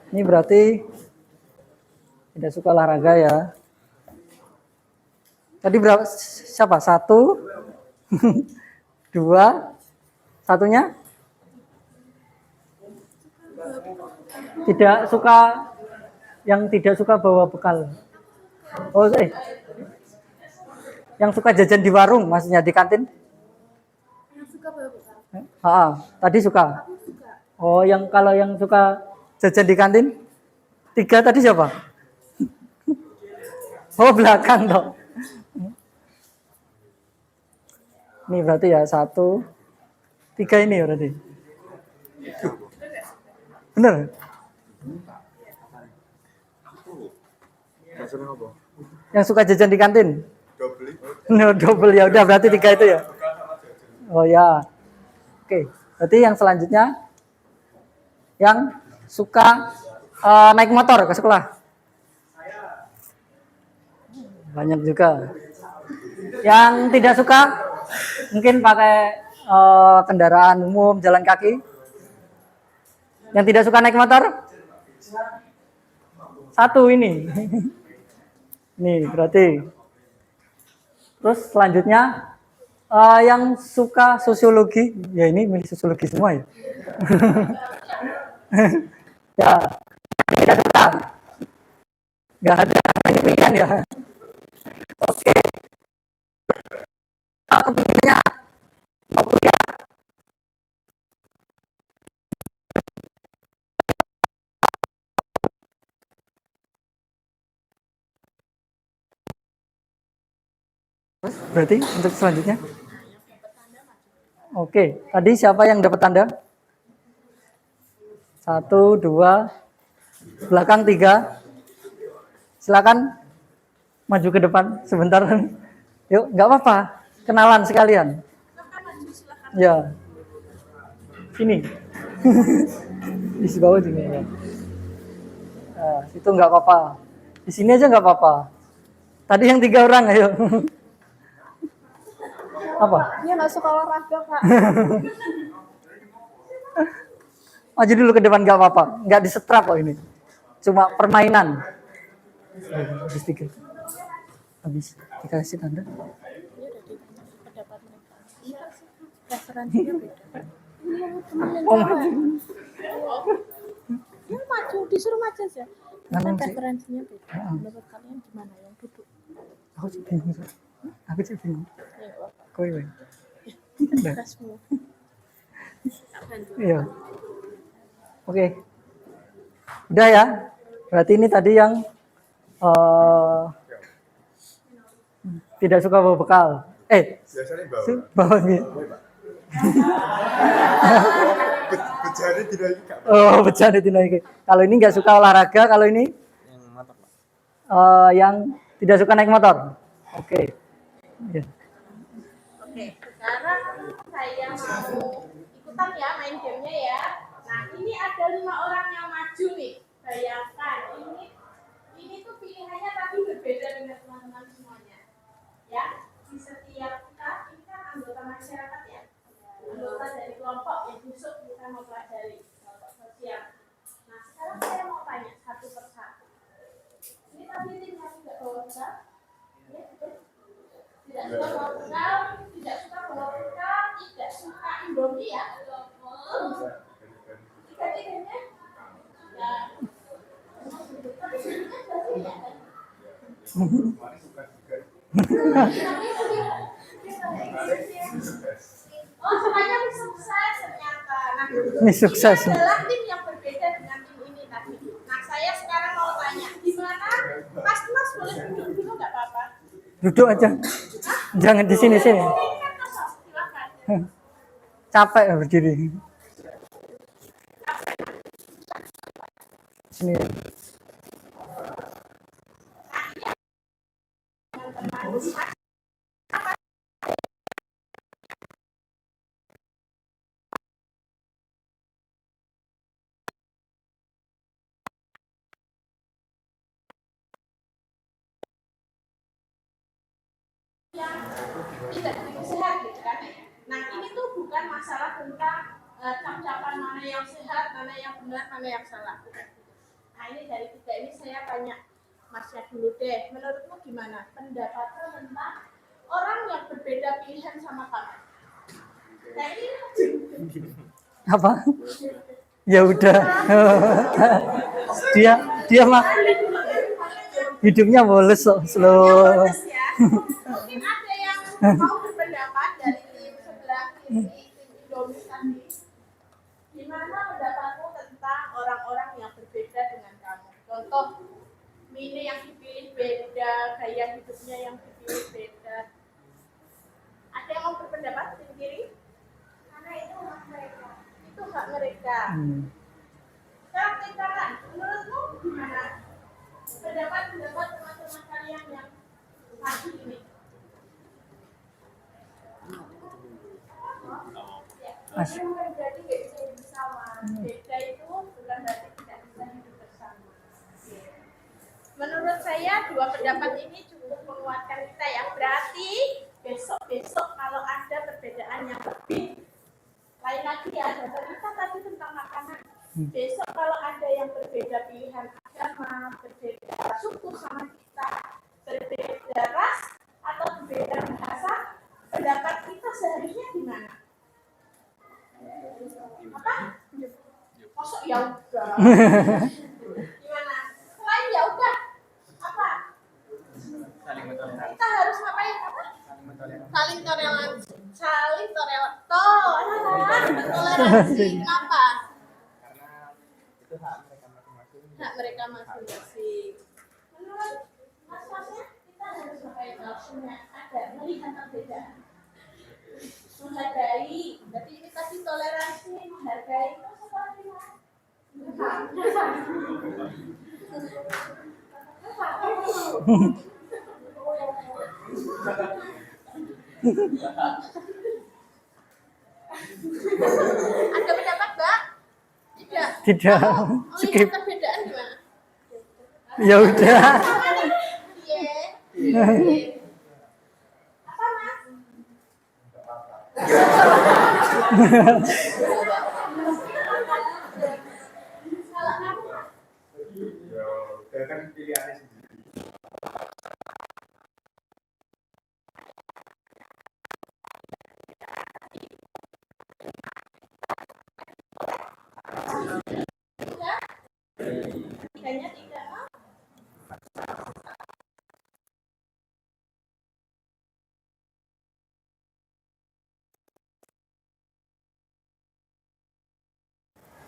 Ini berarti tidak suka olahraga ya. Tadi berapa? Siapa? 1, 2, satunya? Tidak suka, yang tidak suka bawa bekal. Oh, yang suka jajan di warung, maksudnya di kantin? Yang suka bawa bekal. Tadi suka. Oh, yang kalau yang suka jajan di kantin? 3 tadi siapa? Oh, belakang toh. Ini berarti ya 1, 3 ini berarti. Bener? Yang suka jajan di kantin? No, double ya udah berarti 3 itu ya. Oh ya. Oke, berarti yang selanjutnya yang suka naik motor ke sekolah. Banyak juga. Yang tidak suka mungkin pakai kendaraan umum, jalan kaki. Yang tidak suka naik motor? 1 ini. Nih, berarti. Terus selanjutnya yang suka sosiologi, ya ini milih sosiologi semua ya. Ya, tidak suka. Nggak ada pilihan ya. Oke. Kemudiannya mau kuliah. Berarti untuk selanjutnya? Oke, tadi siapa yang dapat tanda? 1, 2, belakang 3. Silakan maju ke depan sebentar. Yuk, nggak apa-apa. Kenalan sekalian. Ya. Sini. Di bawah sini ya. Nah, itu nggak apa-apa. Di sini aja nggak apa-apa. Tadi yang 3 orang, ayo. Apa? Dia nggak suka olahraga, Pak. Maju dulu ke depan nggak apa-apa. Nggak disetrap kok ini. Cuma permainan. Habis 3. Habis dikasih tanda. Pendapat mereka. Referensinya beda. Oh, maju. Ya maju, disuruh maju aja. Kan Kan sih. referensinya beda. Menurut kalian gimana yang duduk? Aku sih bingung. Aku sih bingung. Ya, apa? Kowe wae. Tugasmu. Tak bantu. Iya. Oke. Udah ya. Berarti ini tadi yang tidak suka bawa bekal. Biasanya bawa. Bawa gitu. Bejari tidak juga. Oh, bercanda tidak ini. Kalau ini nggak suka olahraga, kalau ini yang tidak suka naik motor. Oke. Ya. Oke, sekarang saya mau ikutan ya main gamenya ya. Nah, ini ada 5 orang yang maju nih. Bayangkan, ini tuh pilihannya tapi berbeda dengan teman-teman semuanya. Ya, di setiap kita, ini kan anggota masyarakat ya. Anggota dari kelompok yang besok kita mau pelajari kelompok sosial. Nah, sekarang saya mau tanya satu persatu. Ini tadi timnya tidak bawa bekal? Ya, betul. Tidak suka bawa bekal, tidak suka bawa bekal, tidak suka Indomie ya. Tiga-tiganya ya. Tapi sebenarnya berarti ya kan? Oh, semuanya sukses ternyata. Nah, Ini sukses. Ini adalah tim yang berbeda dengan tim ini tadi. Nah, saya sekarang mau tanya, gimana? Mas boleh duduk dulu nggak apa-apa? Duduk aja. Jangan di sini. Ini kan kosong, silakan. Capek berdiri. Sini. Tidak sehat gitu kan. Nah, ini tuh bukan masalah tentang cap-capan mana yang sehat, mana yang benar, mana yang salah. Bukan. Nah, ini dari 3 ini saya tanya Masnya dulu deh. Menurutmu gimana pendapatmu tentang orang yang berbeda pilihan sama kamu? Nah, ini Apa? Ya udah. dia mah hidupnya boles kok, slow. ya. Mungkin ada yang mau berpendapat dari tim sebelah kiri, tim Indomie tadi. Gimana pendapatmu tentang orang-orang yang berbeda dengan kamu? Contoh, mini yang dipilih beda, gaya hidupnya yang dipilih beda. Ada yang mau berpendapat tim kiri? Karena itu hak mereka. Itu hak mereka. Sekarang tim kanan, menurutmu gimana? Pendapat teman-teman kalian yang pagi ini. Mas. Itu bukan berarti nggak bisa hidup bersama. Beda itu bukan berarti tidak bisa hidup bersama. Menurut saya 2 pendapat ini cukup menguatkan kita ya. Berarti besok kalau ada perbedaan yang lebih lain lagi ya. Data kita tadi tentang makanan. Besok kalau ada yang berbeda pilihan agama, berbeda suku sama kita, berbeda ras atau berbeda bahasa, pendapat kita seharusnya gimana? Apa? Masuk ya udah. Gimana? Selain ya udah. Apa? Kita harus ngapain? Apa? Saling toleransi. Toleransi. Kenapa? Hak mereka masing-masing. Menurut mas-masnya kita harus ngapain? Harusnya ada melihat perbedaan. Menghargai, berarti ini tadi toleransi, menghargai itu seperti ada pendapat, Mbak? Tidak. Melihat Skip. perbedaan gimana? Ya udah. Iya. Apa, Mas?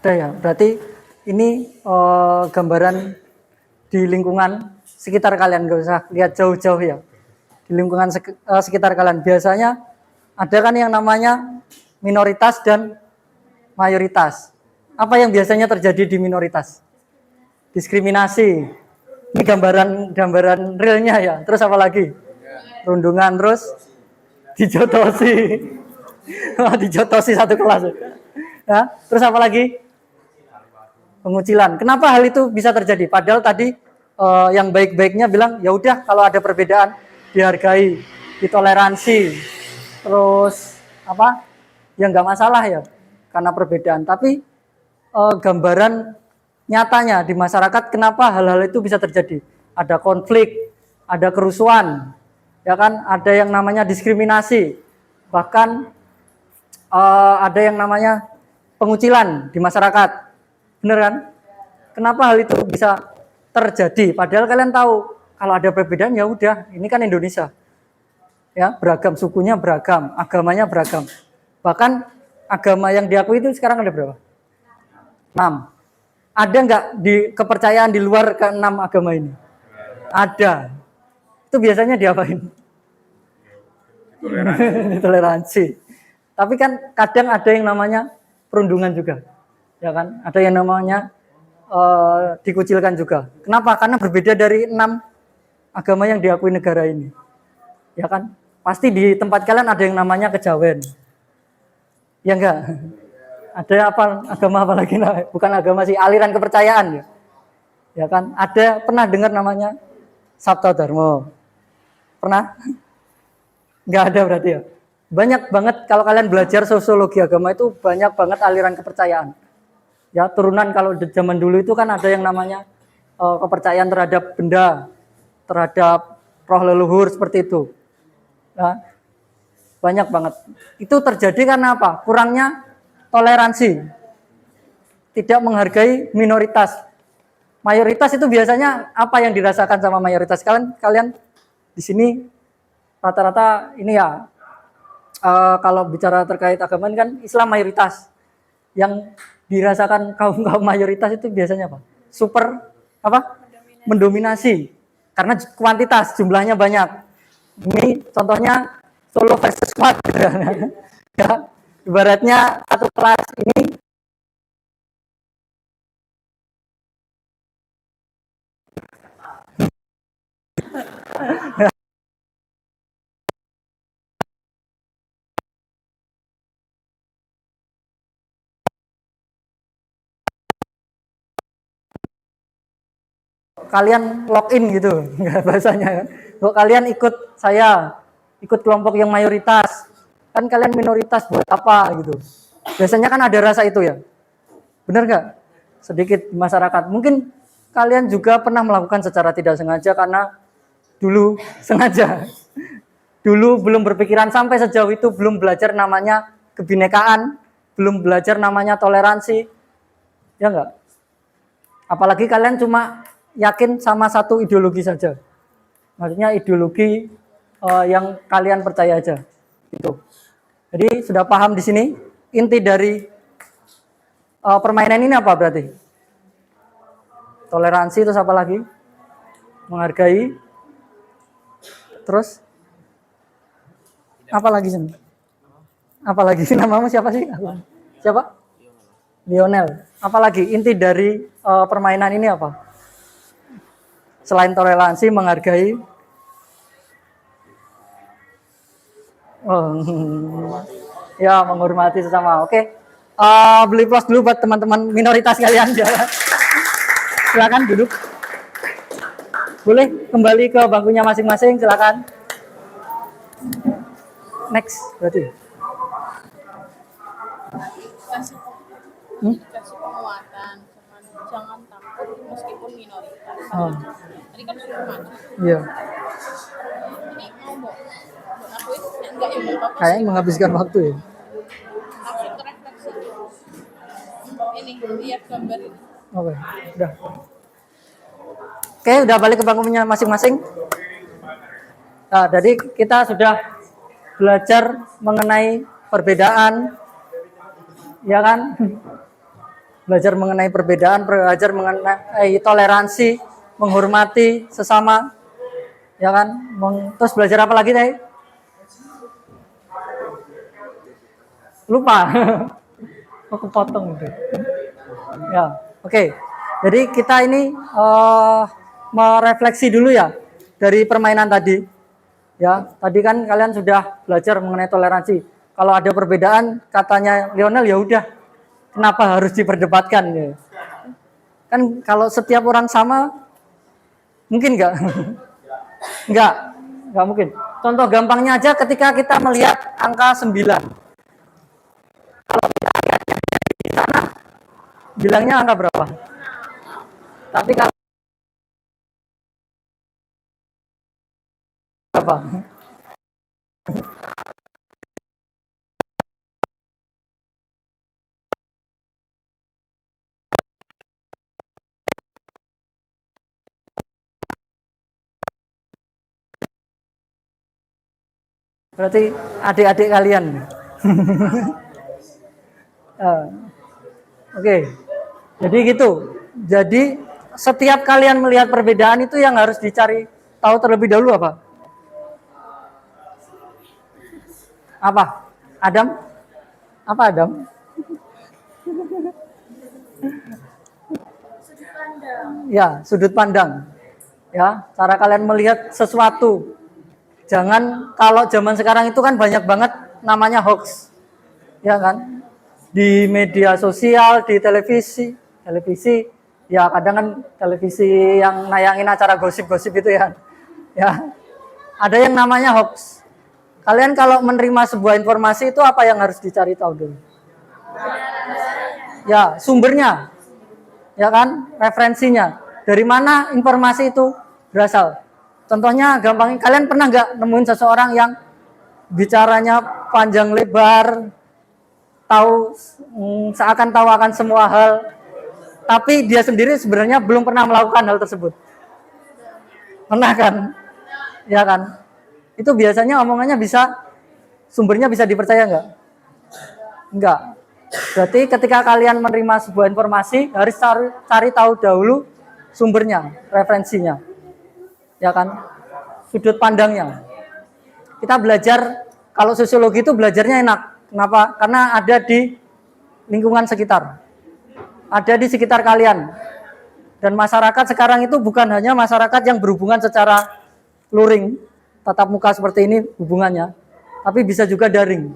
Ada ya. Berarti ini gambaran di lingkungan sekitar kalian, nggak usah lihat jauh-jauh ya. Di lingkungan sekitar kalian biasanya ada kan yang namanya minoritas dan mayoritas. Apa yang biasanya terjadi di minoritas? Diskriminasi. Ini gambaran realnya ya. Terus apa lagi? Rundungan, terus dijotosi. Dijotosi satu kelas. Ya, terus apa lagi? Pengucilan. Kenapa hal itu bisa terjadi? Padahal tadi yang baik-baiknya bilang ya udah kalau ada perbedaan dihargai, ditoleransi, terus apa? Ya nggak masalah ya karena perbedaan. Tapi gambaran nyatanya di masyarakat kenapa hal-hal itu bisa terjadi? Ada konflik, ada kerusuhan, ya kan? Ada yang namanya diskriminasi, bahkan ada yang namanya pengucilan di masyarakat. Bener kan? Kenapa hal itu bisa terjadi? Padahal kalian tahu kalau ada perbedaan ya udah, ini kan Indonesia. Ya, beragam, sukunya beragam, agamanya beragam. Bahkan agama yang diakui itu sekarang ada berapa? 6. Ada nggak di kepercayaan di luar ke-6 agama ini? Ada. Itu biasanya diapain? Toleransi. Tapi kan kadang ada yang namanya perundungan juga. Ya kan? Ada yang namanya dikucilkan juga. Kenapa? Karena berbeda dari 6 agama yang diakui negara ini. Ya kan? Pasti di tempat kalian ada yang namanya kejawen. Ya enggak? Ada apa agama apa lagi? Bukan agama sih, aliran kepercayaan ya. Ya kan? Ada pernah dengar namanya Sabta Dharma? Pernah? Enggak ada berarti ya. Banyak banget kalau kalian belajar sosiologi agama itu banyak banget aliran kepercayaan. Ya, turunan kalau zaman dulu itu kan ada yang namanya kepercayaan terhadap benda, terhadap roh leluhur seperti itu. Ya, banyak banget. Itu terjadi karena apa? Kurangnya toleransi. Tidak menghargai minoritas. Mayoritas itu biasanya apa yang dirasakan sama mayoritas? Kalian di sini rata-rata ini ya kalau bicara terkait agama ini kan Islam mayoritas. Yang dirasakan kaum mayoritas itu biasanya apa? Super apa? Mendominasi. Karena kuantitas, jumlahnya banyak. Ini contohnya solo versus squad. Ya, ibaratnya satu kelas ini kalian login gitu bahasanya. Kalau kalian ikut saya, ikut kelompok yang mayoritas, kan kalian minoritas buat apa gitu. Biasanya kan ada rasa itu ya. Benar nggak? Sedikit di masyarakat. Mungkin kalian juga pernah melakukan secara tidak sengaja karena dulu sengaja. Dulu belum berpikiran sampai sejauh itu, belum belajar namanya kebinekaan, belum belajar namanya toleransi. Ya enggak? Apalagi kalian cuma yakin sama satu ideologi saja. Maksudnya ideologi yang kalian percaya aja. Gitu. Jadi sudah paham di sini inti dari permainan ini apa berarti? Toleransi, terus apa lagi? Menghargai. Terus apa lagi sih? Apa lagi sih, namamu siapa sih? Siapa? Lionel. Apalagi inti dari permainan ini apa? Selain toleransi, menghargai, ya menghormati sesama. Oke, beli plus dulu buat teman-teman minoritas kalian. Silakan duduk. Boleh kembali ke bangkunya masing-masing. Silakan. Next, berarti. Dikasih penguatan, jangan takut meskipun minoritas. Tadi kan sudah maju. Iya. Ini mau aku enggak ya bagus. Kayaknya menghabiskan waktu ya. Langsung terefleksi. Ini lihat gambar ini. Oke, udah. Oke, udah balik ke bangkunya masing-masing. Nah, jadi kita sudah belajar mengenai perbedaan, ya kan? belajar mengenai perbedaan, belajar mengenai toleransi, menghormati sesama, ya kan? Terus belajar apa lagi tadi? Lupa. Aku potong gitu. Ya, oke. Jadi kita ini merefleksi dulu ya dari permainan tadi. Ya, tadi kan kalian sudah belajar mengenai toleransi. Kalau ada perbedaan, katanya Lionel, ya udah, kenapa harus diperdebatkan? Ya. Kan kalau setiap orang sama, mungkin nggak? Nggak mungkin. Contoh gampangnya aja ketika kita melihat angka 9. Kalau kita lihat di sana, bilangnya angka berapa? Tapi kalau berapa? Berarti adik-adik kalian. Oke. Jadi gitu. Jadi setiap kalian melihat perbedaan itu yang harus dicari tahu terlebih dahulu apa? Apa? Adam? Apa Adam? Sudut pandang. Ya, sudut pandang. Ya, cara kalian melihat sesuatu. Jangan, kalau zaman sekarang itu kan banyak banget namanya hoax. Ya kan? Di media sosial, di televisi, ya kadang kan televisi yang nayangin acara gosip-gosip itu ya. Ya. Ada yang namanya hoax. Kalian kalau menerima sebuah informasi itu apa yang harus dicari tahu dulu? Ya, sumbernya. Ya kan? Referensinya. Dari mana informasi itu berasal? Contohnya gampang, kalian pernah nggak nemuin seseorang yang bicaranya panjang lebar, tahu seakan tahu akan semua hal, tapi dia sendiri sebenarnya belum pernah melakukan hal tersebut? Pernah kan? Ya kan? Itu biasanya omongannya sumbernya bisa dipercaya nggak? Enggak. Berarti ketika kalian menerima sebuah informasi, harus cari tahu dahulu sumbernya, referensinya. Ya kan? Sudut pandangnya. Kita belajar, kalau sosiologi itu belajarnya enak. Kenapa? Karena ada di lingkungan sekitar. Ada di sekitar kalian. Dan masyarakat sekarang itu bukan hanya masyarakat yang berhubungan secara luring, tatap muka seperti ini hubungannya, tapi bisa juga daring.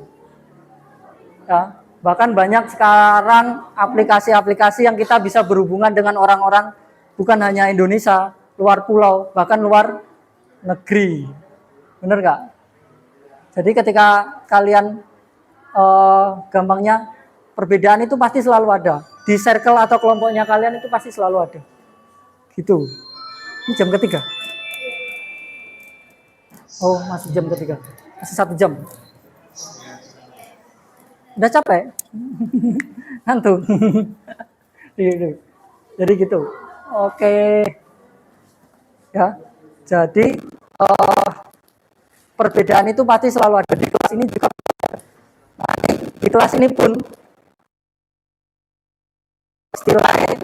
Ya, bahkan banyak sekarang aplikasi-aplikasi yang kita bisa berhubungan dengan orang-orang bukan hanya Indonesia, luar pulau, bahkan luar negeri. Bener nggak? Jadi ketika kalian gampangnya perbedaan itu pasti selalu ada. Di circle atau kelompoknya kalian itu pasti selalu ada. Gitu. Ini jam ketiga. Oh, masih jam ketiga. Masih 1 jam. Udah capek? Ngantuk. Jadi gitu. Oke. Ya. Jadi perbedaan itu pasti selalu ada. Di kelas ini juga. Nah, di kelas ini pun istilahnya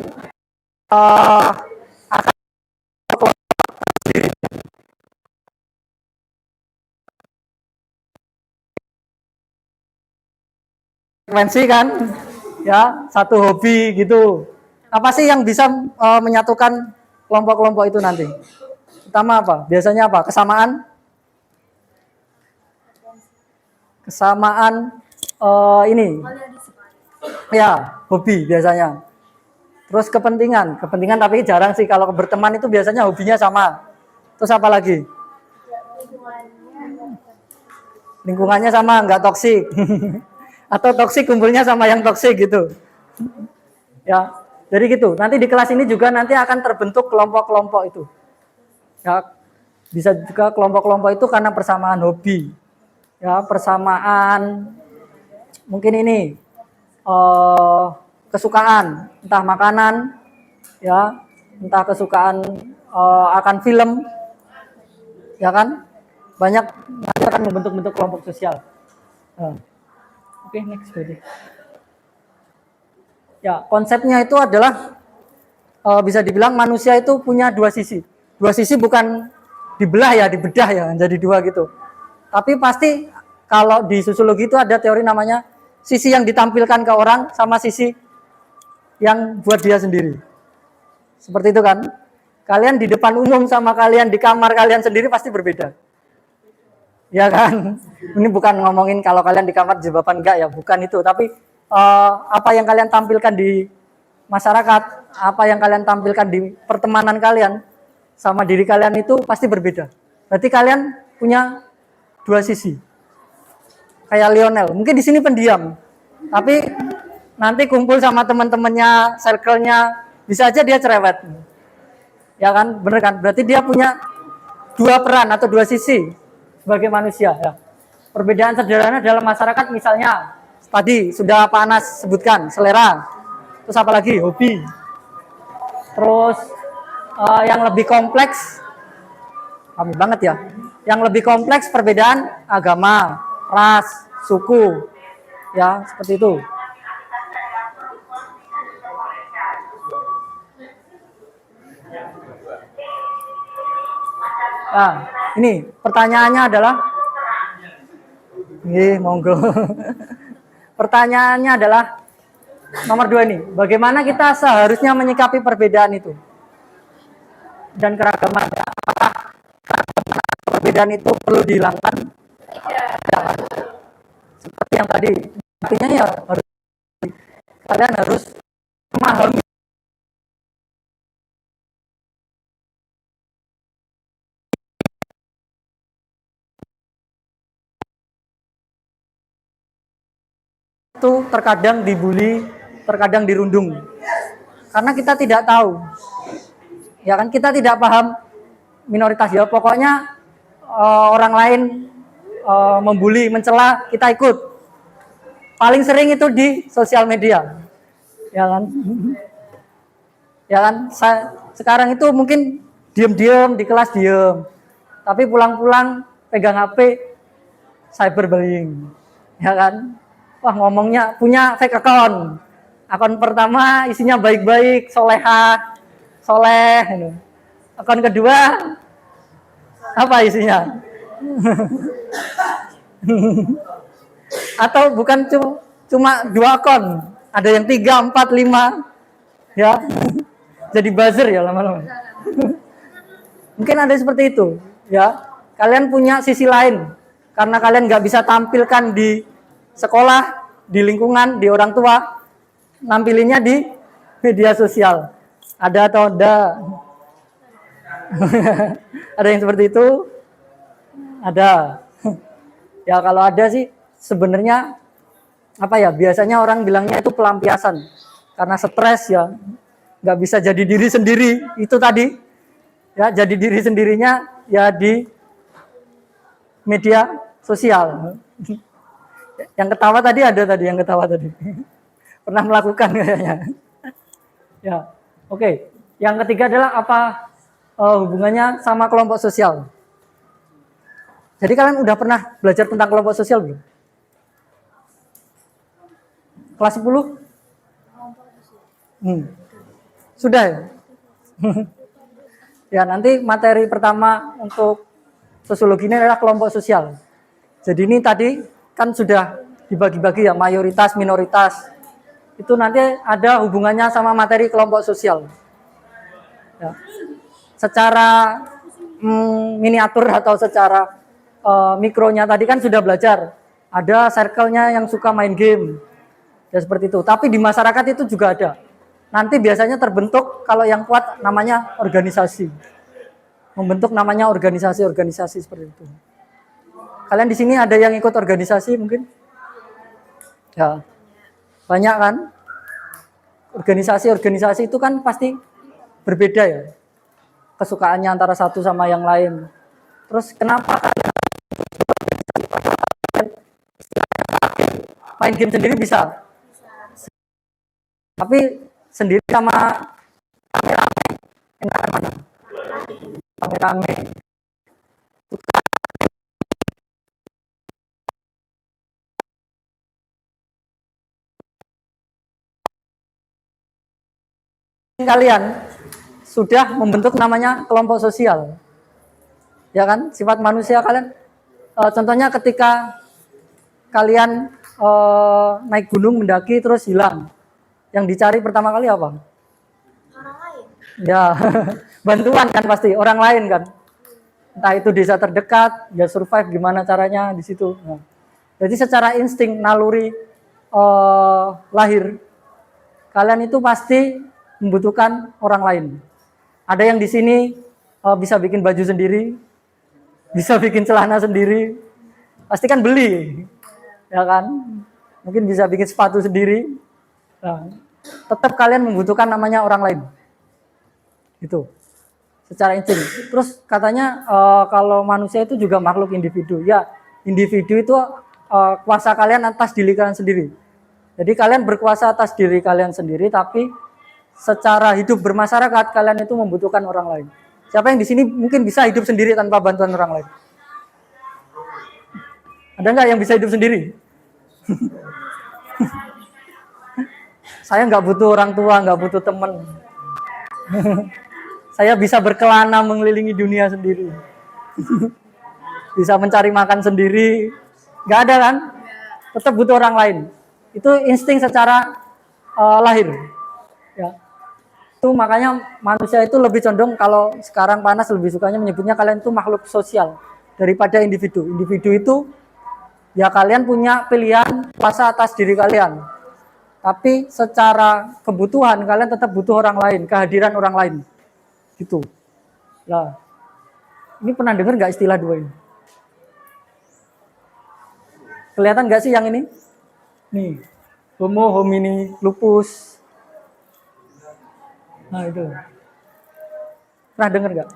akan frekuensi kan, ya, satu hobi gitu. Apa sih yang bisa menyatukan kelompok-kelompok itu nanti? Pertama apa? Biasanya apa? Kesamaan ini, ya, hobi biasanya. Terus kepentingan tapi jarang sih, kalau berteman itu biasanya hobinya sama. Terus apa lagi? Lingkungannya sama, nggak toksik. Atau toksik kumpulnya sama yang toksik gitu. Ya, jadi gitu. Nanti di kelas ini juga nanti akan terbentuk kelompok-kelompok itu. Ya, bisa juga kelompok-kelompok itu karena persamaan hobi. Ya, persamaan mungkin ini kesukaan, entah makanan, ya, entah kesukaan akan film, ya kan? Banyak nanti akan membentuk-bentuk kelompok sosial. Oke, next berarti. Ya, konsepnya itu adalah bisa dibilang manusia itu punya dua sisi. Dua sisi bukan dibelah ya, dibedah ya, jadi dua gitu. Tapi pasti kalau di sosiologi itu ada teori namanya sisi yang ditampilkan ke orang sama sisi yang buat dia sendiri. Seperti itu kan? Kalian di depan umum sama kalian di kamar kalian sendiri pasti berbeda. Ya kan? Ini bukan ngomongin kalau kalian di kamar jawaban enggak ya, bukan itu. Tapi apa yang kalian tampilkan di masyarakat, apa yang kalian tampilkan di pertemanan kalian sama diri kalian itu pasti berbeda. Berarti kalian punya dua sisi. Kayak Lionel, mungkin di sini pendiam, tapi nanti kumpul sama teman-temannya, circle-nya, bisa aja dia cerewet. Ya kan, bener kan? Berarti dia punya dua peran atau dua sisi sebagai manusia. Ya. Perbedaan sederhana dalam masyarakat misalnya, tadi sudah Pak Anas sebutkan, selera. Terus apa lagi? Hobi. Terus yang lebih kompleks, kami banget ya. Yang lebih kompleks perbedaan agama, ras, suku, ya seperti itu. Nah, ini pertanyaannya adalah, monggo. Pertanyaannya adalah nomor 2 ini, bagaimana kita seharusnya menyikapi perbedaan itu dan keragaman? Apakah perbedaan itu perlu dihilangkan? Ya, seperti yang tadi, artinya ya harus, kalian harus memahami itu terkadang dibully, terkadang dirundung. Karena kita tidak tahu. Ya kan, kita tidak paham minoritas ya. Pokoknya orang lain membuli, mencela, kita ikut. Paling sering itu di sosial media. Ya kan? Ya kan? Sekarang itu mungkin diam-diam di kelas diam. Tapi pulang-pulang pegang HP, cyberbullying. Ya kan? Wah, ngomongnya punya fake account. Akun pertama isinya baik-baik, solehah, soleh. Akun kedua apa isinya? Atau bukan cuma 2 akun, ada yang 3, 4, 5, ya. Jadi buzzer ya lama-lama. Mungkin ada seperti itu, ya. Kalian punya sisi lain, karena kalian nggak bisa tampilkan di sekolah, di lingkungan, di orang tua, nampilinnya di media sosial. Ada atau enggak? Ada yang seperti itu? Ada. Ya kalau ada sih sebenarnya apa ya, biasanya orang bilangnya itu pelampiasan karena stres ya, nggak bisa jadi diri sendiri itu tadi ya, jadi diri sendirinya ya di media sosial. Yang ketawa tadi ada tadi yang ketawa tadi pernah melakukan kayaknya ya. Oke, yang ketiga adalah apa hubungannya sama kelompok sosial. Jadi kalian udah pernah belajar tentang kelompok sosial belum? Kelas 10? Sudah ya? Ya, nanti materi pertama untuk sosiologi ini adalah kelompok sosial. Jadi ini tadi kan sudah dibagi-bagi ya, mayoritas, minoritas. Itu nanti ada hubungannya sama materi kelompok sosial. Ya. Secara miniatur atau secara mikronya tadi kan sudah belajar. Ada circle-nya yang suka main game. Ya seperti itu. Tapi di masyarakat itu juga ada. Nanti biasanya terbentuk kalau yang kuat namanya organisasi. Membentuk namanya organisasi-organisasi seperti itu. Kalian di sini ada yang ikut organisasi mungkin? Ya. Banyak kan? Organisasi-organisasi itu kan pasti berbeda ya. Kesukaannya antara satu sama yang lain. Terus kenapa kalian main game sendiri bisa? Tapi sendiri sama rame-rame, enakan mana? Rame-rame. kalian sudah membentuk namanya kelompok sosial. Ya kan? Sifat manusia kalian contohnya ketika kalian naik gunung mendaki terus hilang. Yang dicari pertama kali apa? Orang lain. Ya, bantuan kan pasti orang lain kan. Entah itu desa terdekat, ya survive gimana caranya di situ. Nah, jadi secara insting naluri lahir kalian itu pasti membutuhkan orang lain. Ada yang di sini bisa bikin baju sendiri, bisa bikin celana sendiri, pasti kan beli, ya kan? Mungkin bisa bikin sepatu sendiri. Nah, tetap kalian membutuhkan namanya orang lain. Itu secara insting. Terus katanya kalau manusia itu juga makhluk individu. Ya, individu itu kuasa kalian atas diri kalian sendiri. Jadi kalian berkuasa atas diri kalian sendiri, tapi secara hidup bermasyarakat kalian itu membutuhkan orang lain. Siapa yang di sini mungkin bisa hidup sendiri tanpa bantuan orang lain? Ada nggak yang bisa hidup sendiri? Saya nggak butuh orang tua, nggak butuh teman. Saya bisa berkelana mengelilingi dunia sendiri. Bisa mencari makan sendiri. Nggak ada kan? Tetap butuh orang lain. Itu insting secara lahir. Ya. Itu makanya manusia itu lebih condong kalau sekarang panas lebih sukanya menyebutnya kalian itu makhluk sosial daripada individu. Individu itu ya kalian punya pilihan kuasa atas diri kalian. Tapi secara kebutuhan kalian tetap butuh orang lain, kehadiran orang lain. Gitu. Nah, ini pernah dengar nggak istilah dua ini? Kelihatan nggak sih yang ini? Nih, Homo homini lupus. Nah itu. Pernah dengar nggak?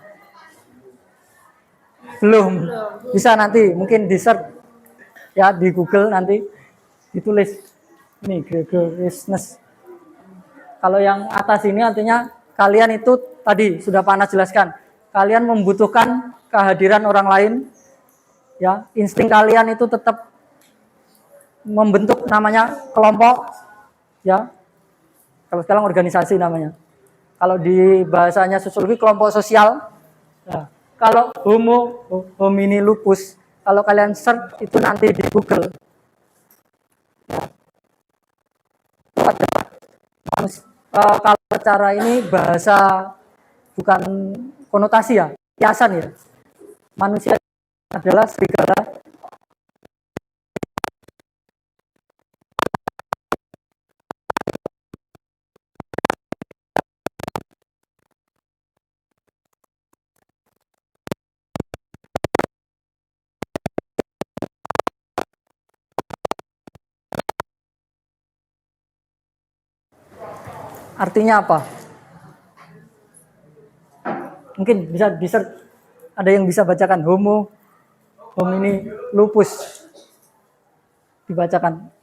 Belum. Bisa nanti, mungkin di search ya di Google nanti ditulis. Nih, gregariousness. Kalau yang atas ini artinya kalian itu tadi sudah Panas jelaskan. Kalian membutuhkan kehadiran orang lain. Ya, insting kalian itu tetap membentuk namanya kelompok, ya. Kalau sekarang organisasi namanya. Kalau di bahasanya sosiologi kelompok sosial. Ya. Kalau Homo homini lupus, kalau kalian search itu nanti di Google. Kalau secara ini bahasa bukan konotasi ya, kiasan ya. Manusia adalah serigala. Artinya apa? Mungkin bisa di-search. Ada yang bisa bacakan Homo homini lupus. Dibacakan.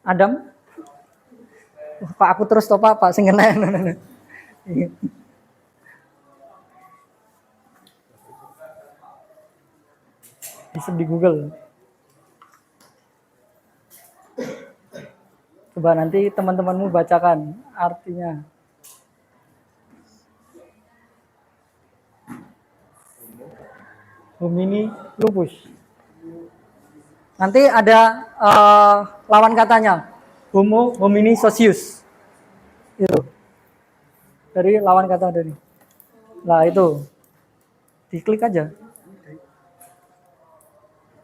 Adam? Pak aku terus toh Pak sing kena. Bisa di Google. Coba nanti teman-temanmu bacakan artinya. Homini lupus. Nanti ada lawan katanya. Homo homini socius. Itu. Dari lawan kata dari. Nah itu. Diklik aja.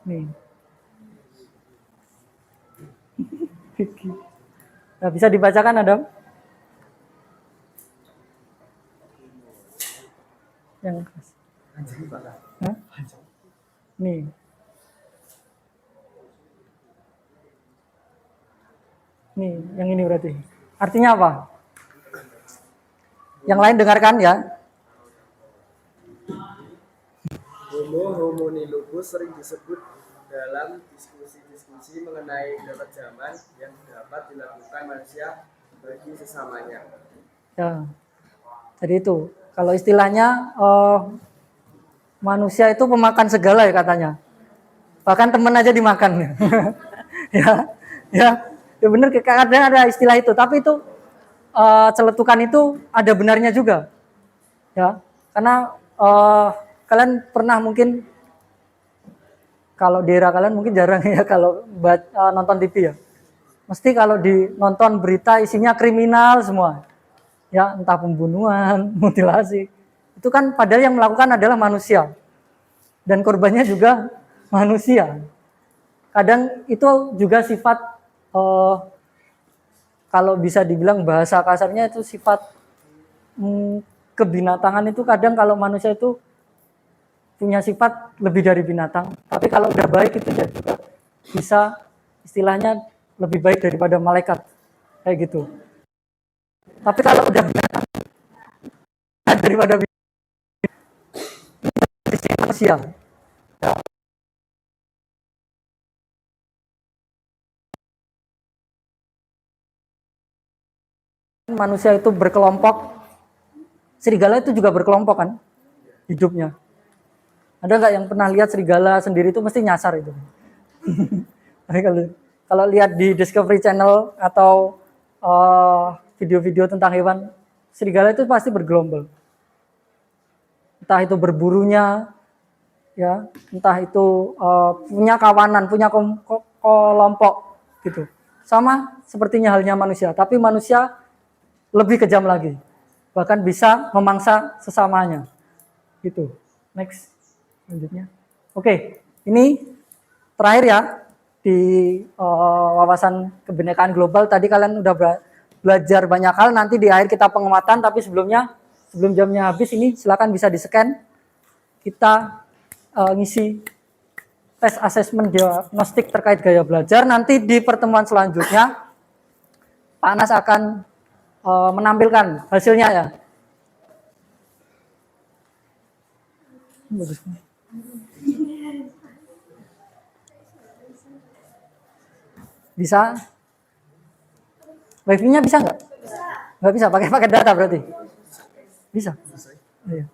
Nih. Nah, bisa dibacakan Adam? Yang keras. Hah? Nih. Nih, yang ini berarti. Artinya apa? Yang lain dengarkan ya. Homo homini lupus sering disebut dalam diskusi-diskusi mengenai beberapa zaman yang dapat dilakukan manusia bagi sesamanya. Ya. Jadi itu, kalau istilahnya manusia itu pemakan segala ya katanya. Bahkan teman aja dimakan. Ya. Ya. Ya benar kadang ada istilah itu, tapi itu celetukan itu ada benarnya juga, ya. Karena kalian pernah mungkin, kalau di era kalian mungkin jarang ya kalau nonton TV ya. Mesti kalau nonton berita isinya kriminal semua. Ya, entah pembunuhan, mutilasi. Itu kan padahal yang melakukan adalah manusia. Dan korbannya juga manusia. Kadang itu juga sifat kalau bisa dibilang bahasa kasarnya itu sifat kebinatangan itu kadang kalau manusia itu punya sifat lebih dari binatang. Tapi kalau udah baik itu ya juga bisa istilahnya lebih baik daripada malaikat. Kayak gitu. Tapi kalau udah binatang daripada manusia. Manusia itu berkelompok, serigala itu juga berkelompok kan hidupnya. Ada nggak yang pernah lihat serigala sendiri itu mesti nyasar itu? Kalau lihat di Discovery Channel atau video-video tentang hewan, serigala itu pasti bergelombol. Entah itu berburunya, ya, entah itu punya kawanan, punya kelompok gitu. Sama sepertinya halnya manusia, tapi manusia lebih kejam lagi, bahkan bisa memangsa sesamanya. Gitu. Next, selanjutnya. Oke, ini terakhir ya di wawasan kebinekaan global. Tadi kalian udah belajar banyak hal. Nanti di akhir kita penguatan, tapi sebelum jamnya habis ini silakan bisa di-scan. Kita ngisi tes asesmen diagnostik terkait gaya belajar. Nanti di pertemuan selanjutnya Pak Anas akan menampilkan hasilnya ya. Bisa? Wifi-nya bisa nggak? Nggak bisa, pakai data berarti? Bisa? Iya.